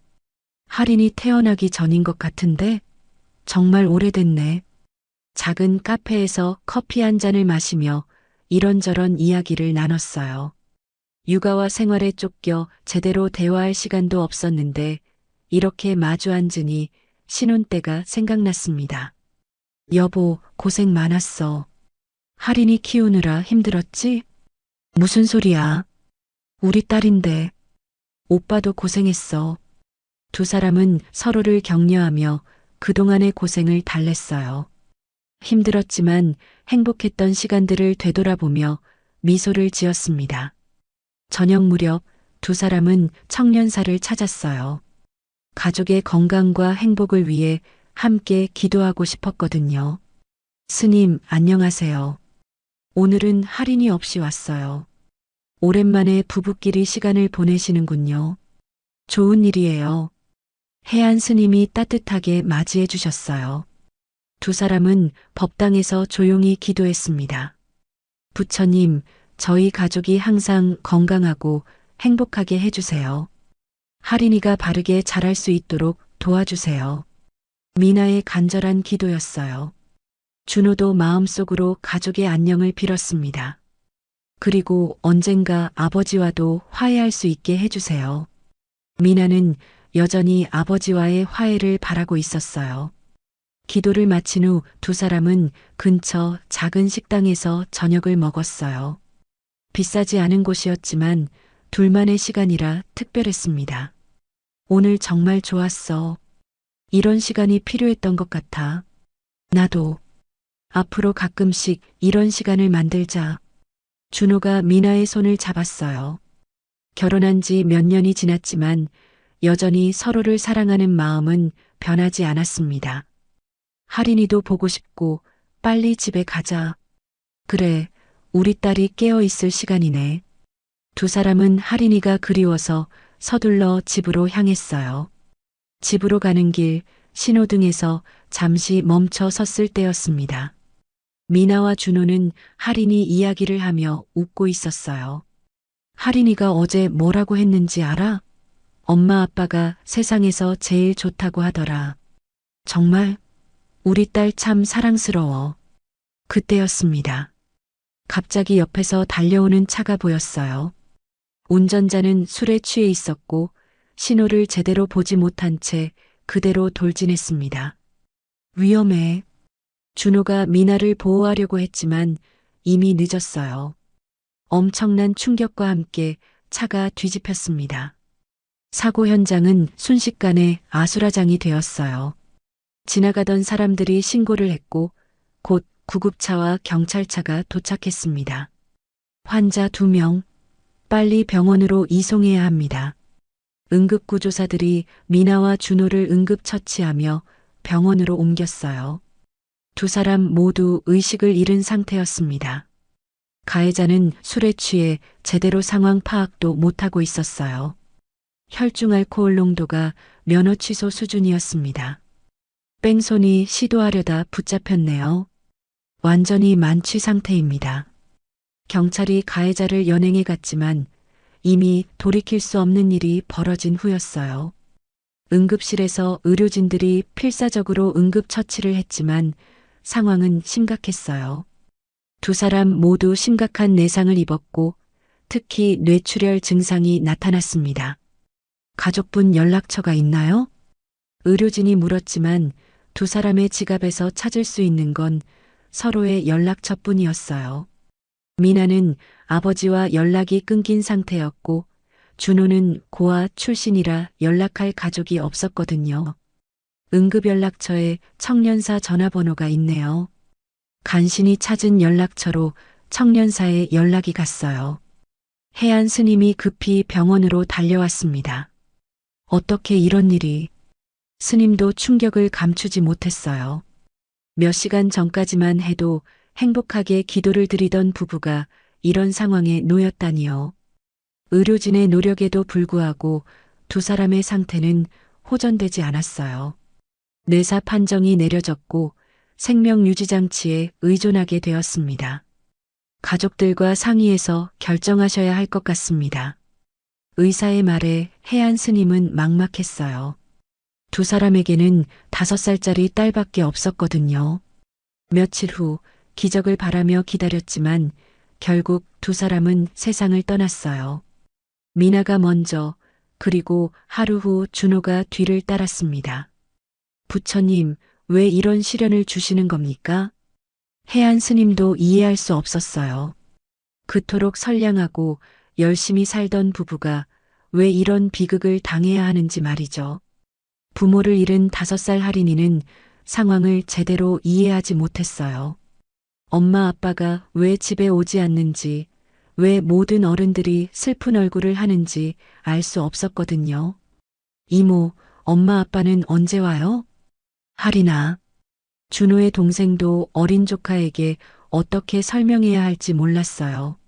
하린이 태어나기 전인 것 같은데? 정말 오래됐네. 작은 카페에서 커피 한 잔을 마시며 이런저런 이야기를 나눴어요. 육아와 생활에 쫓겨 제대로 대화할 시간도 없었는데 이렇게 마주 앉으니 신혼 때가 생각났습니다. 여보, 고생 많았어. 하린이 키우느라 힘들었지? 무슨 소리야? 우리 딸인데. 오빠도 고생했어. 두 사람은 서로를 격려하며 그동안의 고생을 달랬어요. 힘들었지만 행복했던 시간들을 되돌아보며 미소를 지었습니다. 저녁 무렵 두 사람은 청년사를 찾았어요. 가족의 건강과 행복을 위해 함께 기도하고 싶었거든요. 스님, 안녕하세요. 오늘은 할인이 없이 왔어요. 오랜만에 부부끼리 시간을 보내시는군요. 좋은 일이에요. 해안 스님이 따뜻하게 맞이해 주셨어요. 두 사람은 법당에서 조용히 기도했습니다. 부처님, 저희 가족이 항상 건강하고 행복하게 해주세요. 하린이가 바르게 자랄 수 있도록 도와주세요. 미나의 간절한 기도였어요. 준호도 마음속으로 가족의 안녕을 빌었습니다. 그리고 언젠가 아버지와도 화해할 수 있게 해주세요. 미나는 여전히 아버지와의 화해를 바라고 있었어요. 기도를 마친 후 두 사람은 근처 작은 식당에서 저녁을 먹었어요. 비싸지 않은 곳이었지만 둘만의 시간이라 특별했습니다. 오늘 정말 좋았어. 이런 시간이 필요했던 것 같아. 나도. 앞으로 가끔씩 이런 시간을 만들자. 준호가 미나의 손을 잡았어요. 결혼한 지 몇 년이 지났지만 여전히 서로를 사랑하는 마음은 변하지 않았습니다. 하린이도 보고 싶고 빨리 집에 가자. 그래, 우리 딸이 깨어 있을 시간이네. 두 사람은 하린이가 그리워서 서둘러 집으로 향했어요. 집으로 가는 길 신호등에서 잠시 멈춰 섰을 때였습니다. 미나와 준호는 하린이 이야기를 하며 웃고 있었어요. 하린이가 어제 뭐라고 했는지 알아? 엄마 아빠가 세상에서 제일 좋다고 하더라. 정말? 우리 딸 참 사랑스러워. 그때였습니다. 갑자기 옆에서 달려오는 차가 보였어요. 운전자는 술에 취해 있었고 신호를 제대로 보지 못한 채 그대로 돌진했습니다. 위험해. 준호가 미나를 보호하려고 했지만 이미 늦었어요. 엄청난 충격과 함께 차가 뒤집혔습니다. 사고 현장은 순식간에 아수라장이 되었어요. 지나가던 사람들이 신고를 했고 곧 구급차와 경찰차가 도착했습니다. 환자 2명, 빨리 병원으로 이송해야 합니다. 응급구조사들이 미나와 준호를 응급처치하며 병원으로 옮겼어요. 두 사람 모두 의식을 잃은 상태였습니다. 가해자는 술에 취해 제대로 상황 파악도 못하고 있었어요. 혈중 알코올 농도가 면허 취소 수준이었습니다. 뺑소니 시도하려다 붙잡혔네요. 완전히 만취 상태입니다. 경찰이 가해자를 연행해 갔지만 이미 돌이킬 수 없는 일이 벌어진 후였어요. 응급실에서 의료진들이 필사적으로 응급처치를 했지만 상황은 심각했어요. 두 사람 모두 심각한 내상을 입었고 특히 뇌출혈 증상이 나타났습니다. 가족분 연락처가 있나요? 의료진이 물었지만 두 사람의 지갑에서 찾을 수 있는 건 서로의 연락처뿐이었어요. 미나는 아버지와 연락이 끊긴 상태였고 준호는 고아 출신이라 연락할 가족이 없었거든요. 응급연락처에 청년사 전화번호가 있네요. 간신히 찾은 연락처로 청년사에 연락이 갔어요. 해안 스님이 급히 병원으로 달려왔습니다. 어떻게 이런 일이? 스님도 충격을 감추지 못했어요. 몇 시간 전까지만 해도 행복하게 기도를 드리던 부부가 이런 상황에 놓였다니요. 의료진의 노력에도 불구하고 두 사람의 상태는 호전되지 않았어요. 뇌사 판정이 내려졌고 생명유지장치에 의존하게 되었습니다. 가족들과 상의해서 결정하셔야 할 것 같습니다. 의사의 말에 해안 스님은 막막했어요. 두 사람에게는 5살짜리 딸밖에 없었거든요. 며칠 후 기적을 바라며 기다렸지만 결국 두 사람은 세상을 떠났어요. 미나가 먼저 그리고 하루 후 준호가 뒤를 따랐습니다. 부처님, 왜 이런 시련을 주시는 겁니까? 해안 스님도 이해할 수 없었어요. 그토록 선량하고 열심히 살던 부부가 왜 이런 비극을 당해야 하는지 말이죠. 부모를 잃은 5살 할인이는 상황을 제대로 이해하지 못했어요. 엄마 아빠가 왜 집에 오지 않는지, 왜 모든 어른들이 슬픈 얼굴을 하는지 알 수 없었거든요. 이모, 엄마 아빠는 언제 와요? 할인아. 준호의 동생도 어린 조카에게 어떻게 설명해야 할지 몰랐어요.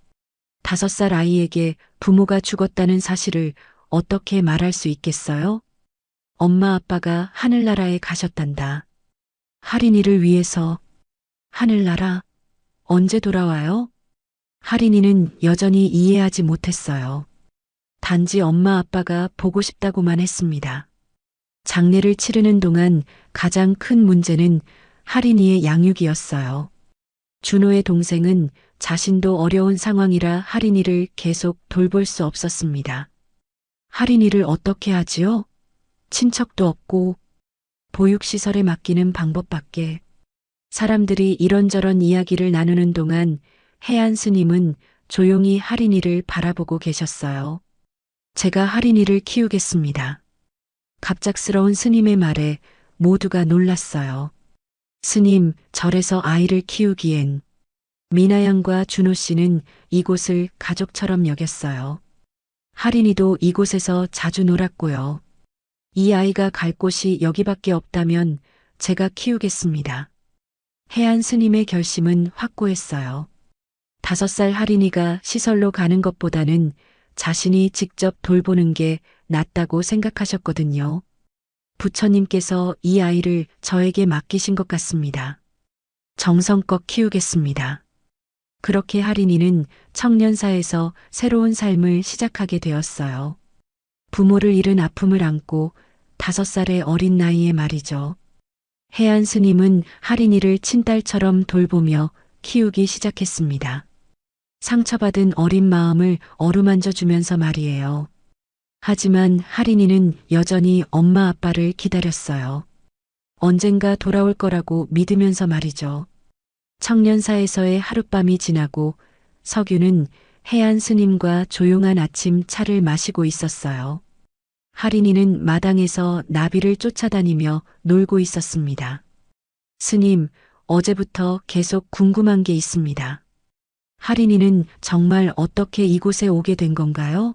5살 아이에게 부모가 죽었다는 사실을 어떻게 말할 수 있겠어요? 엄마 아빠가 하늘나라에 가셨단다. 할인이를 위해서. 하늘나라? 언제 돌아와요? 할인이는 여전히 이해하지 못했어요. 단지 엄마 아빠가 보고 싶다고만 했습니다. 장례를 치르는 동안 가장 큰 문제는 할인이의 양육이었어요. 준호의 동생은 자신도 어려운 상황이라 할인이를 계속 돌볼 수 없었습니다. 할인이를 어떻게 하지요? 친척도 없고 보육시설에 맡기는 방법밖에. 사람들이 이런저런 이야기를 나누는 동안 해안 스님은 조용히 할인이를 바라보고 계셨어요. 제가 할인이를 키우겠습니다. 갑작스러운 스님의 말에 모두가 놀랐어요. 스님, 절에서 아이를 키우기엔. 미나 양과 준호 씨는 이곳을 가족처럼 여겼어요. 할인이도 이곳에서 자주 놀았고요. 이 아이가 갈 곳이 여기밖에 없다면 제가 키우겠습니다. 해안 스님의 결심은 확고했어요. 5살 할인이가 시설로 가는 것보다는 자신이 직접 돌보는 게 낫다고 생각하셨거든요. 부처님께서 이 아이를 저에게 맡기신 것 같습니다. 정성껏 키우겠습니다. 그렇게 할인이는 청년사에서 새로운 삶을 시작하게 되었어요. 부모를 잃은 아픔을 안고 5살의 어린 나이에 말이죠. 해안 스님은 할인이를 친딸처럼 돌보며 키우기 시작했습니다. 상처받은 어린 마음을 어루만져 주면서 말이에요. 하지만 할인이는 여전히 엄마 아빠를 기다렸어요. 언젠가 돌아올 거라고 믿으면서 말이죠. 청년사에서의 하룻밤이 지나고 석유는 해안 스님과 조용한 아침 차를 마시고 있었어요. 할인이는 마당에서 나비를 쫓아다니며 놀고 있었습니다. 스님, 어제부터 계속 궁금한 게 있습니다. 할인이는 정말 어떻게 이곳에 오게 된 건가요?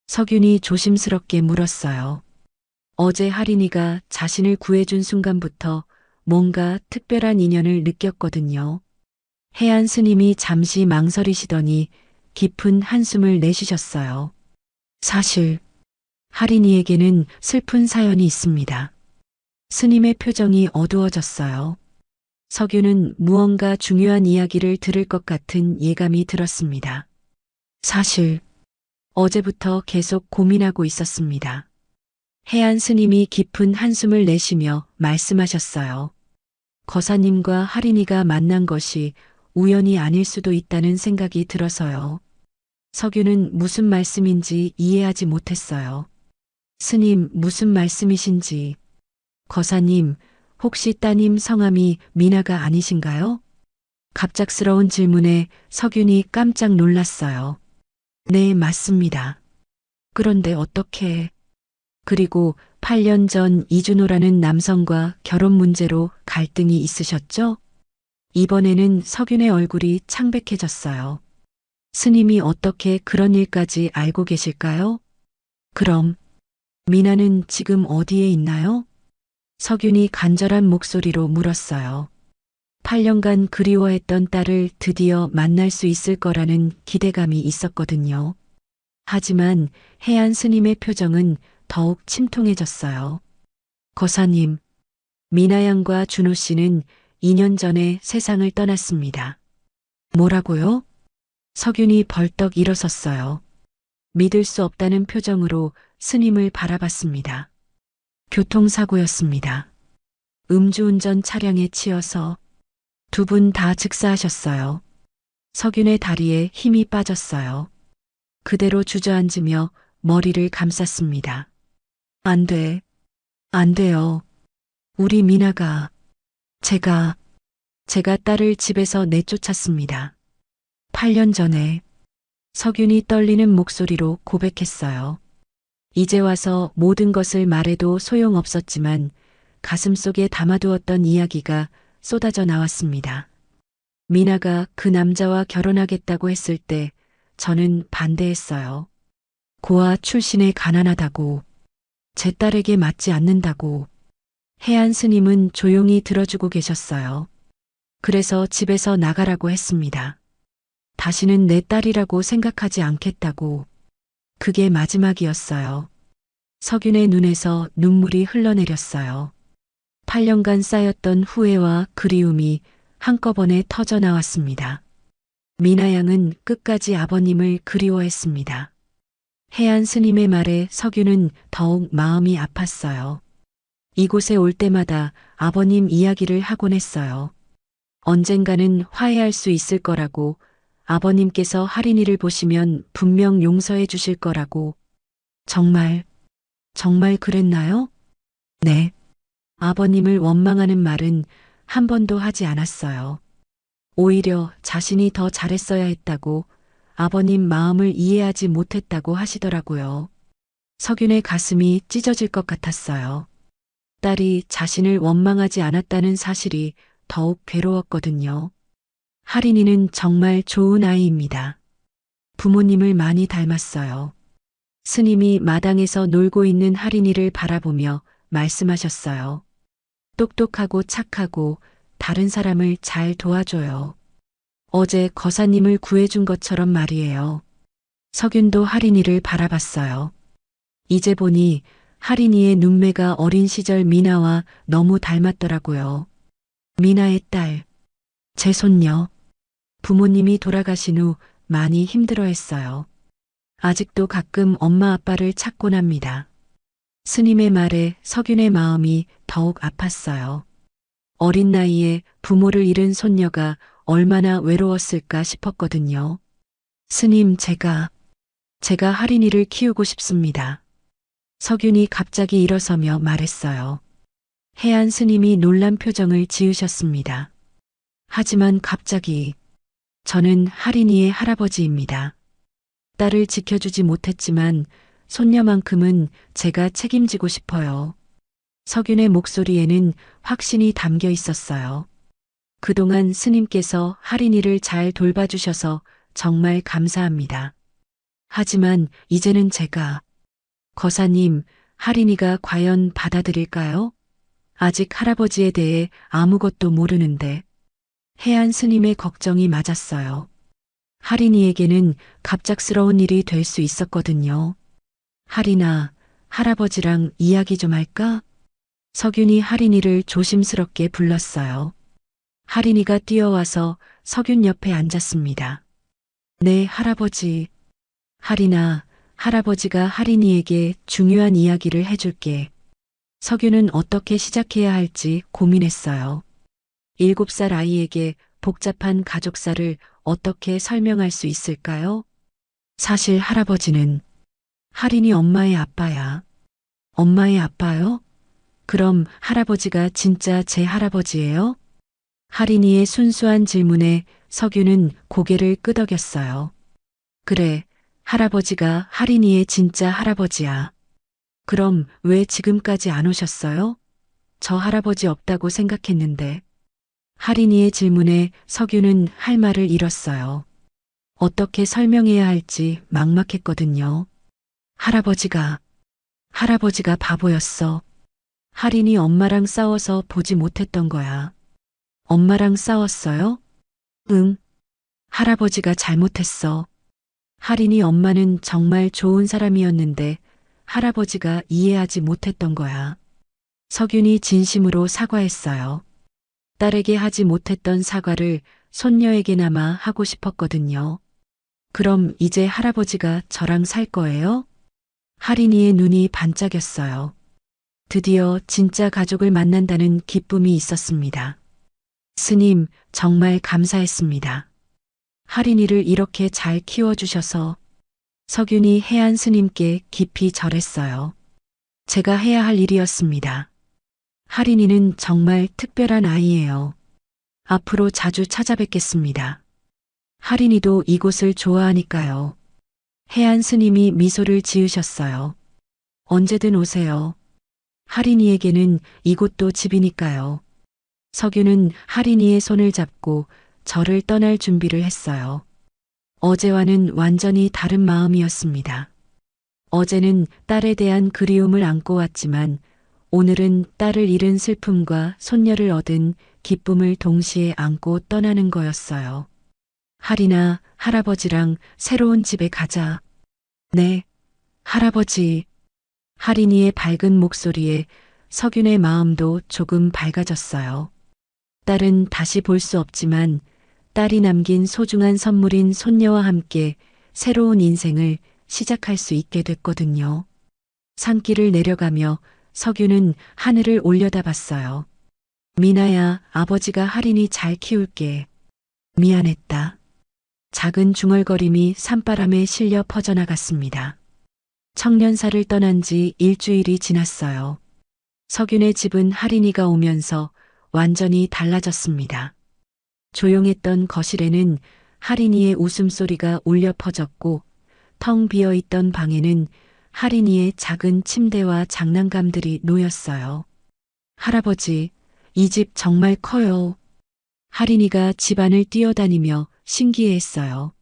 석윤이 조심스럽게 물었어요. 어제 할인이가 자신을 구해준 순간부터 뭔가 특별한 인연을 느꼈거든요. 해안 스님이 잠시 망설이시더니 깊은 한숨을 내쉬셨어요. 사실 할인이에게는 슬픈 사연이 있습니다. 스님의 표정이 어두워졌어요. 석유는 무언가 중요한 이야기를 들을 것 같은 예감이 들었습니다. 사실 어제부터 계속 고민하고 있었습니다. 해안 스님이 깊은 한숨을 내쉬며 말씀하셨어요. 거사님과 할인이가 만난 것이 우연이 아닐 수도 있다는 생각이 들어서요. 석유는 무슨 말씀인지 이해하지 못했어요. 스님, 무슨 말씀이신지. 거사님, 혹시 따님 성함이 미나가 아니신가요? 갑작스러운 질문에 석윤이 깜짝 놀랐어요. 네, 맞습니다. 그런데 어떻게... 그리고 8년 전 이준호라는 남성과 결혼 문제로 갈등이 있으셨죠? 이번에는 석윤의 얼굴이 창백해졌어요. 스님이 어떻게 그런 일까지 알고 계실까요? 그럼 미나는 지금 어디에 있나요? 석윤이 간절한 목소리로 물었어요. 8년간 그리워했던 딸을 드디어 만날 수 있을 거라는 기대감이 있었거든요. 하지만 해안 스님의 표정은 더욱 침통해졌어요. 거사님, 미나 양과 준호 씨는 2년 전에 세상을 떠났습니다. 뭐라고요? 석윤이 벌떡 일어섰어요. 믿을 수 없다는 표정으로 스님을 바라봤습니다. 교통사고였습니다. 음주운전 차량에 치여서 두 분 다 즉사하셨어요. 석윤의 다리에 힘이 빠졌어요. 그대로 주저앉으며 머리를 감쌌습니다. 안 돼. 안 돼요. 우리 미나가, 제가 딸을 집에서 내쫓았습니다. 8년 전에 석윤이 떨리는 목소리로 고백했어요. 이제 와서 모든 것을 말해도 소용없었지만 가슴속에 담아두었던 이야기가 쏟아져 나왔습니다. 미나가 그 남자와 결혼하겠다고 했을 때 저는 반대했어요. 고아 출신에 가난하다고, 제 딸에게 맞지 않는다고. 해안 스님은 조용히 들어주고 계셨어요. 그래서 집에서 나가라고 했습니다. 다시는 내 딸이라고 생각하지 않겠다고. 그게 마지막이었어요. 석윤의 눈에서 눈물이 흘러내렸어요. 8년간 쌓였던 후회와 그리움이 한꺼번에 터져 나왔습니다. 미나 양은 끝까지 아버님을 그리워했습니다. 해안 스님의 말에 석윤은 더욱 마음이 아팠어요. 이곳에 올 때마다 아버님 이야기를 하곤 했어요. 언젠가는 화해할 수 있을 거라고, 아버님께서 할인이를 보시면 분명 용서해 주실 거라고. 정말 그랬나요? 네. 아버님을 원망하는 말은 한 번도 하지 않았어요. 오히려 자신이 더 잘했어야 했다고, 아버님 마음을 이해하지 못했다고 하시더라고요. 석윤의 가슴이 찢어질 것 같았어요. 딸이 자신을 원망하지 않았다는 사실이 더욱 괴로웠거든요. 할인이는 정말 좋은 아이입니다. 부모님을 많이 닮았어요. 스님이 마당에서 놀고 있는 할인이를 바라보며 말씀하셨어요. 똑똑하고 착하고 다른 사람을 잘 도와줘요. 어제 거사님을 구해준 것처럼 말이에요. 석윤도 할인이를 바라봤어요. 이제 보니 할인이의 눈매가 어린 시절 미나와 너무 닮았더라고요. 미나의 딸, 제 손녀. 부모님이 돌아가신 후 많이 힘들어했어요. 아직도 가끔 엄마 아빠를 찾곤 합니다. 스님의 말에 석윤의 마음이 더욱 아팠어요. 어린 나이에 부모를 잃은 손녀가 얼마나 외로웠을까 싶었거든요. 스님, 제가 할인이를 키우고 싶습니다. 석윤이 갑자기 일어서며 말했어요. 해안 스님이 놀란 표정을 지으셨습니다. 하지만 갑자기, 저는 할인이의 할아버지입니다. 딸을 지켜주지 못했지만 손녀만큼은 제가 책임지고 싶어요. 석윤의 목소리에는 확신이 담겨 있었어요. 그동안 스님께서 할인이를 잘 돌봐주셔서 정말 감사합니다. 하지만 이제는 제가, 거사님, 할인이가 과연 받아들일까요? 아직 할아버지에 대해 아무것도 모르는데. 해안 스님의 걱정이 맞았어요. 할인이에게는 갑작스러운 일이 될 수 있었거든요. 할인아, 할아버지랑 이야기 좀 할까? 석윤이 할인이를 조심스럽게 불렀어요. 할인이가 뛰어와서 석윤 옆에 앉았습니다. 네, 할아버지. 할인아, 할아버지가 할인이에게 중요한 이야기를 해줄게. 석윤은 어떻게 시작해야 할지 고민했어요. 7살 아이에게 복잡한 가족사를 어떻게 설명할 수 있을까요? 사실 할아버지는 할인이 엄마의 아빠야. 엄마의 아빠요? 그럼 할아버지가 진짜 제 할아버지예요? 할인이의 순수한 질문에 석유는 고개를 끄덕였어요. 그래, 할아버지가 할인이의 진짜 할아버지야. 그럼 왜 지금까지 안 오셨어요? 저 할아버지 없다고 생각했는데. 할인이의 질문에 석유는 할 말을 잃었어요. 어떻게 설명해야 할지 막막했거든요. 할아버지가 바보였어. 할인이 엄마랑 싸워서 보지 못했던 거야. 엄마랑 싸웠어요? 응. 할아버지가 잘못했어. 할인이 엄마는 정말 좋은 사람이었는데 할아버지가 이해하지 못했던 거야. 석윤이 진심으로 사과했어요. 딸에게 하지 못했던 사과를 손녀에게나마 하고 싶었거든요. 그럼 이제 할아버지가 저랑 살 거예요? 할인이의 눈이 반짝였어요. 드디어 진짜 가족을 만난다는 기쁨이 있었습니다. 스님, 정말 감사했습니다. 할인이를 이렇게 잘 키워주셔서 석윤이 해안 스님께 깊이 절했어요. 제가 해야 할 일이었습니다. 할인이는 정말 특별한 아이예요. 앞으로 자주 찾아뵙겠습니다. 할인이도 이곳을 좋아하니까요. 해안 스님이 미소를 지으셨어요. 언제든 오세요. 할인이에게는 이곳도 집이니까요. 석유는 할인이의 손을 잡고 절을 떠날 준비를 했어요. 어제와는 완전히 다른 마음이었습니다. 어제는 딸에 대한 그리움을 안고 왔지만 오늘은 딸을 잃은 슬픔과 손녀를 얻은 기쁨을 동시에 안고 떠나는 거였어요. 할인아, 할아버지랑 새로운 집에 가자. 네, 할아버지. 할인이의 밝은 목소리에 석윤의 마음도 조금 밝아졌어요. 딸은 다시 볼 수 없지만 딸이 남긴 소중한 선물인 손녀와 함께 새로운 인생을 시작할 수 있게 됐거든요. 산길을 내려가며 석유는 하늘을 올려다봤어요. 미나야, 아버지가 할인이 잘 키울게. 미안했다. 작은 중얼거림이 산바람에 실려 퍼져나갔습니다. 청년사를 떠난 지 일주일이 지났어요. 석윤의 집은 할인이가 오면서 완전히 달라졌습니다. 조용했던 거실에는 할인이의 웃음소리가 울려 퍼졌고 텅 비어 있던 방에는 할인이의 작은 침대와 장난감들이 놓였어요. 할아버지, 이 집 정말 커요. 할인이가 집안을 뛰어다니며 신기해했어요.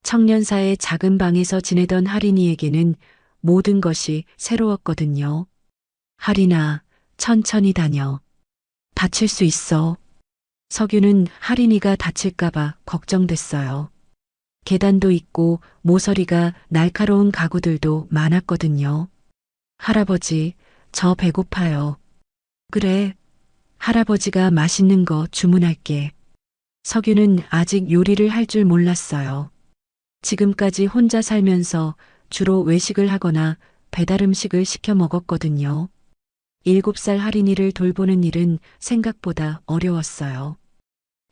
청년사의 작은 방에서 지내던 할인이에게는 모든 것이 새로웠거든요. 할인아, 천천히 다녀. 다칠 수 있어. 석유는 할인이가 다칠까봐 걱정됐어요. 계단도 있고 모서리가 날카로운 가구들도 많았거든요. 할아버지, 저 배고파요. 그래. 할아버지가 맛있는 거 주문할게. 석유는 아직 요리를 할 줄 몰랐어요. 지금까지 혼자 살면서 주로 외식을 하거나 배달 음식을 시켜 먹었거든요. 7살 할인이를 돌보는 일은 생각보다 어려웠어요.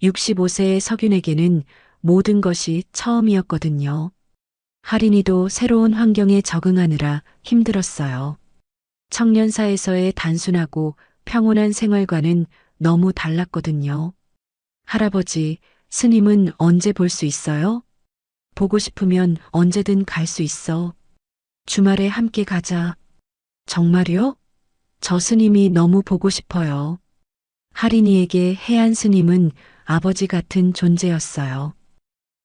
65세의 석윤에게는 모든 것이 처음이었거든요. 할인이도 새로운 환경에 적응하느라 힘들었어요. 청년사에서의 단순하고 평온한 생활과는 너무 달랐거든요. 할아버지, 스님은 언제 볼 수 있어요? 보고 싶으면 언제든 갈 수 있어. 주말에 함께 가자. 정말요? 저 스님이 너무 보고 싶어요. 할인이에게 해안 스님은 아버지 같은 존재였어요.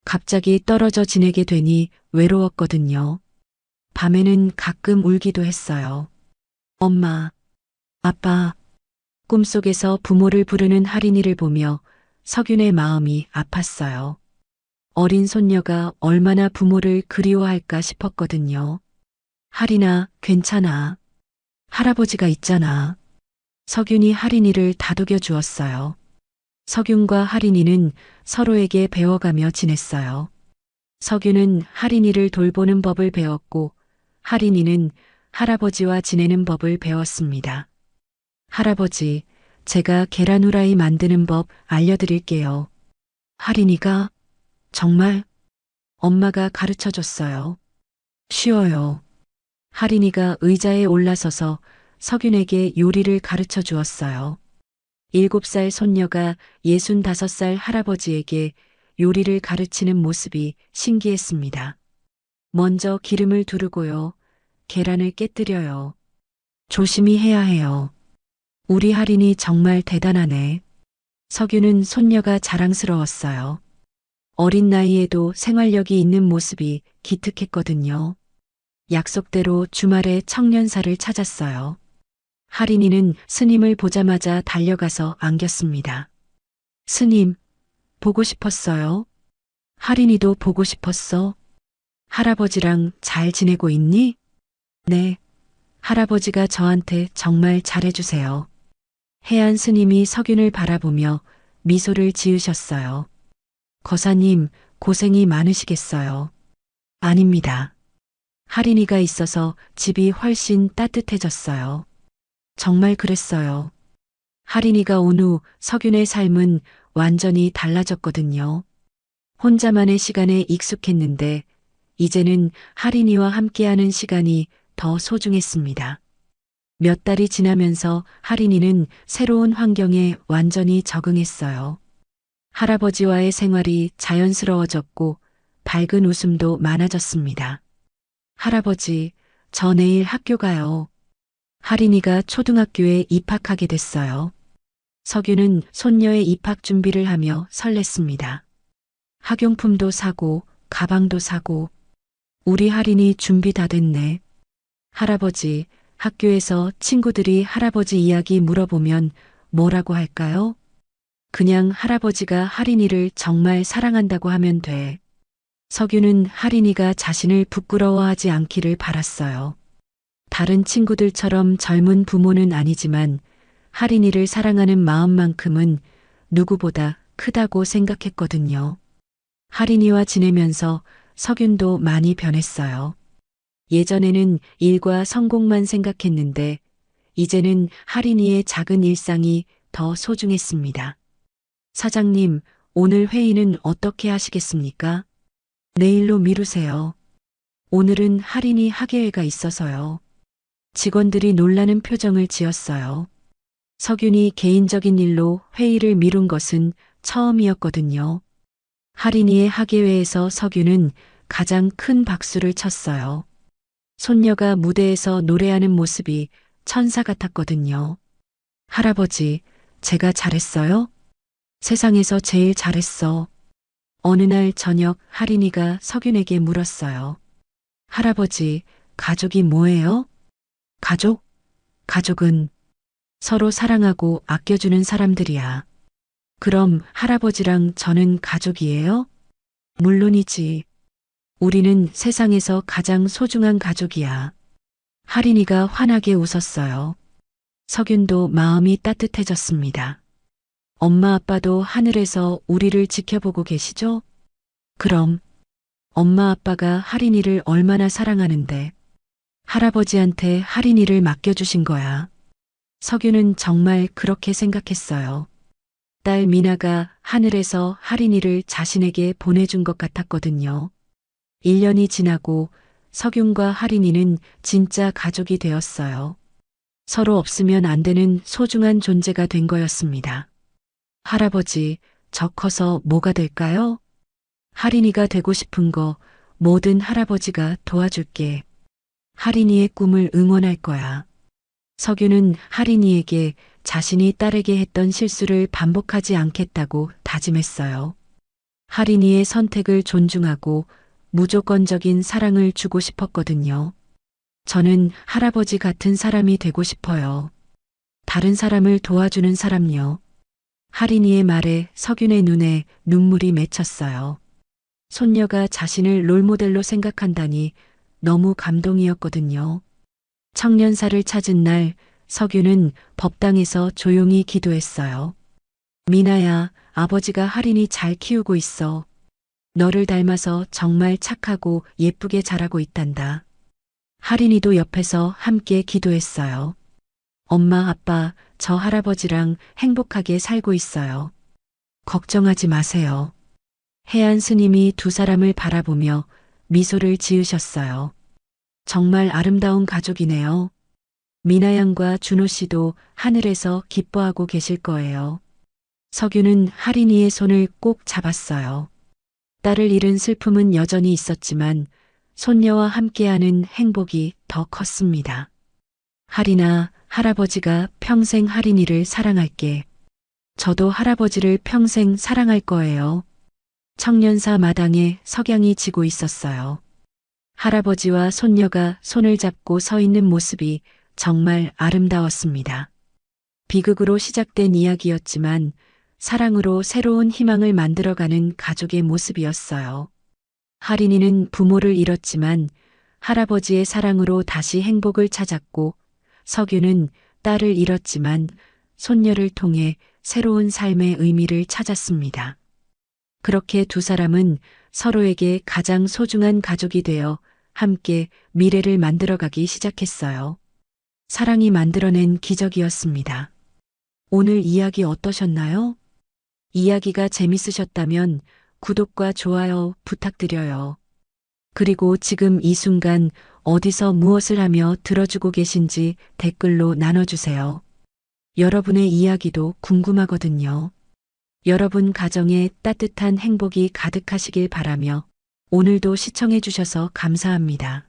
갑자기 떨어져 지내게 되니 외로웠거든요. 밤에는 가끔 울기도 했어요. 엄마, 아빠, 꿈속에서 부모를 부르는 할인이를 보며 석윤의 마음이 아팠어요. 어린 손녀가 얼마나 부모를 그리워할까 싶었거든요. 할인아, 괜찮아. 할아버지가 있잖아. 석윤이 할인이를 다독여 주었어요. 석윤과 할인이는 서로에게 배워가며 지냈어요. 석윤은 할인이를 돌보는 법을 배웠고 할인이는 할아버지와 지내는 법을 배웠습니다. 할아버지, 제가 계란 후라이 만드는 법 알려드릴게요. 할인이가 정말 엄마가 가르쳐 줬어요. 쉬워요. 할인이가 의자에 올라서서 석윤에게 요리를 가르쳐 주었어요. 7살 손녀가 65살 할아버지에게 요리를 가르치는 모습이 신기했습니다. 먼저 기름을 두르고요. 계란을 깨뜨려요. 조심히 해야 해요. 우리 할인이 정말 대단하네. 석유는 손녀가 자랑스러웠어요. 어린 나이에도 생활력이 있는 모습이 기특했거든요. 약속대로 주말에 청년사를 찾았어요. 할인이는 스님을 보자마자 달려가서 안겼습니다. 스님, 보고 싶었어요. 할인이도 보고 싶었어. 할아버지랑 잘 지내고 있니? 네. 할아버지가 저한테 정말 잘해주세요. 해안 스님이 석윤을 바라보며 미소를 지으셨어요. 거사님, 고생이 많으시겠어요. 아닙니다. 할인이가 있어서 집이 훨씬 따뜻해졌어요. 정말 그랬어요. 할인이가 온 후 석윤의 삶은 완전히 달라졌거든요. 혼자만의 시간에 익숙했는데 이제는 할인이와 함께하는 시간이 더 소중했습니다. 몇 달이 지나면서 할인이는 새로운 환경에 완전히 적응했어요. 할아버지와의 생활이 자연스러워졌고 밝은 웃음도 많아졌습니다. 할아버지, 저 내일 학교 가요. 할인이가 초등학교에 입학하게 됐어요. 석유는 손녀의 입학 준비를 하며 설렜습니다. 학용품도 사고, 가방도 사고, 우리 할인이 준비 다 됐네. 할아버지, 학교에서 친구들이 할아버지 이야기 물어보면 뭐라고 할까요? 그냥 할아버지가 할인이를 정말 사랑한다고 하면 돼. 석유는 할인이가 자신을 부끄러워하지 않기를 바랐어요. 다른 친구들처럼 젊은 부모는 아니지만 할인이를 사랑하는 마음만큼은 누구보다 크다고 생각했거든요. 할인이와 지내면서 석윤도 많이 변했어요. 예전에는 일과 성공만 생각했는데 이제는 할인이의 작은 일상이 더 소중했습니다. 사장님, 오늘 회의는 어떻게 하시겠습니까? 내일로 미루세요. 오늘은 할인이 학예회가 있어서요. 직원들이 놀라는 표정을 지었어요. 석윤이 개인적인 일로 회의를 미룬 것은 처음이었거든요. 할인이의 학예회에서 석윤은 가장 큰 박수를 쳤어요. 손녀가 무대에서 노래하는 모습이 천사 같았거든요. 할아버지, 제가 잘했어요? 세상에서 제일 잘했어. 어느 날 저녁 할인이가 석윤에게 물었어요. 할아버지, 가족이 뭐예요? 가족? 가족은 서로 사랑하고 아껴주는 사람들이야. 그럼 할아버지랑 저는 가족이에요? 물론이지. 우리는 세상에서 가장 소중한 가족이야. 할인이가 환하게 웃었어요. 석윤도 마음이 따뜻해졌습니다. 엄마 아빠도 하늘에서 우리를 지켜보고 계시죠? 그럼 엄마 아빠가 할인이를 얼마나 사랑하는데 할아버지한테 할인이를 맡겨주신 거야. 석윤은 정말 그렇게 생각했어요. 딸 미나가 하늘에서 할인이를 자신에게 보내준 것 같았거든요. 1년이 지나고 석윤과 할인이는 진짜 가족이 되었어요. 서로 없으면 안 되는 소중한 존재가 된 거였습니다. 할아버지, 저 커서 뭐가 될까요? 할인이가 되고 싶은 거 뭐든 할아버지가 도와줄게. 할인이의 꿈을 응원할 거야. 석유는 할인이에게 자신이 딸에게 했던 실수를 반복하지 않겠다고 다짐했어요. 할인이의 선택을 존중하고 무조건적인 사랑을 주고 싶었거든요. 저는 할아버지 같은 사람이 되고 싶어요. 다른 사람을 도와주는 사람요. 할인이의 말에 석윤의 눈에 눈물이 맺혔어요. 손녀가 자신을 롤모델로 생각한다니 너무 감동이었거든요. 청년사를 찾은 날 석유는 법당에서 조용히 기도했어요. 미나야, 아버지가 할인이 잘 키우고 있어. 너를 닮아서 정말 착하고 예쁘게 자라고 있단다. 할인이도 옆에서 함께 기도했어요. 엄마, 아빠, 저 할아버지랑 행복하게 살고 있어요. 걱정하지 마세요. 해안 스님이 두 사람을 바라보며 미소를 지으셨어요. 정말 아름다운 가족이네요. 미나 양과 준호 씨도 하늘에서 기뻐하고 계실 거예요. 석유는 할인이의 손을 꼭 잡았어요. 딸을 잃은 슬픔은 여전히 있었지만 손녀와 함께하는 행복이 더 컸습니다. 할인아, 할아버지가 평생 할인이를 사랑할게. 저도 할아버지를 평생 사랑할 거예요. 청년사 마당에 석양이 지고 있었어요. 할아버지와 손녀가 손을 잡고 서 있는 모습이 정말 아름다웠습니다. 비극으로 시작된 이야기였지만 사랑으로 새로운 희망을 만들어가는 가족의 모습이었어요. 할인이는 부모를 잃었지만 할아버지의 사랑으로 다시 행복을 찾았고, 석유는 딸을 잃었지만 손녀를 통해 새로운 삶의 의미를 찾았습니다. 그렇게 두 사람은 서로에게 가장 소중한 가족이 되어 함께 미래를 만들어가기 시작했어요. 사랑이 만들어낸 기적이었습니다. 오늘 이야기 어떠셨나요? 이야기가 재밌으셨다면 구독과 좋아요 부탁드려요. 그리고 지금 이 순간 어디서 무엇을 하며 들어주고 계신지 댓글로 나눠주세요. 여러분의 이야기도 궁금하거든요. 여러분 가정에 따뜻한 행복이 가득하시길 바라며 오늘도 시청해주셔서 감사합니다.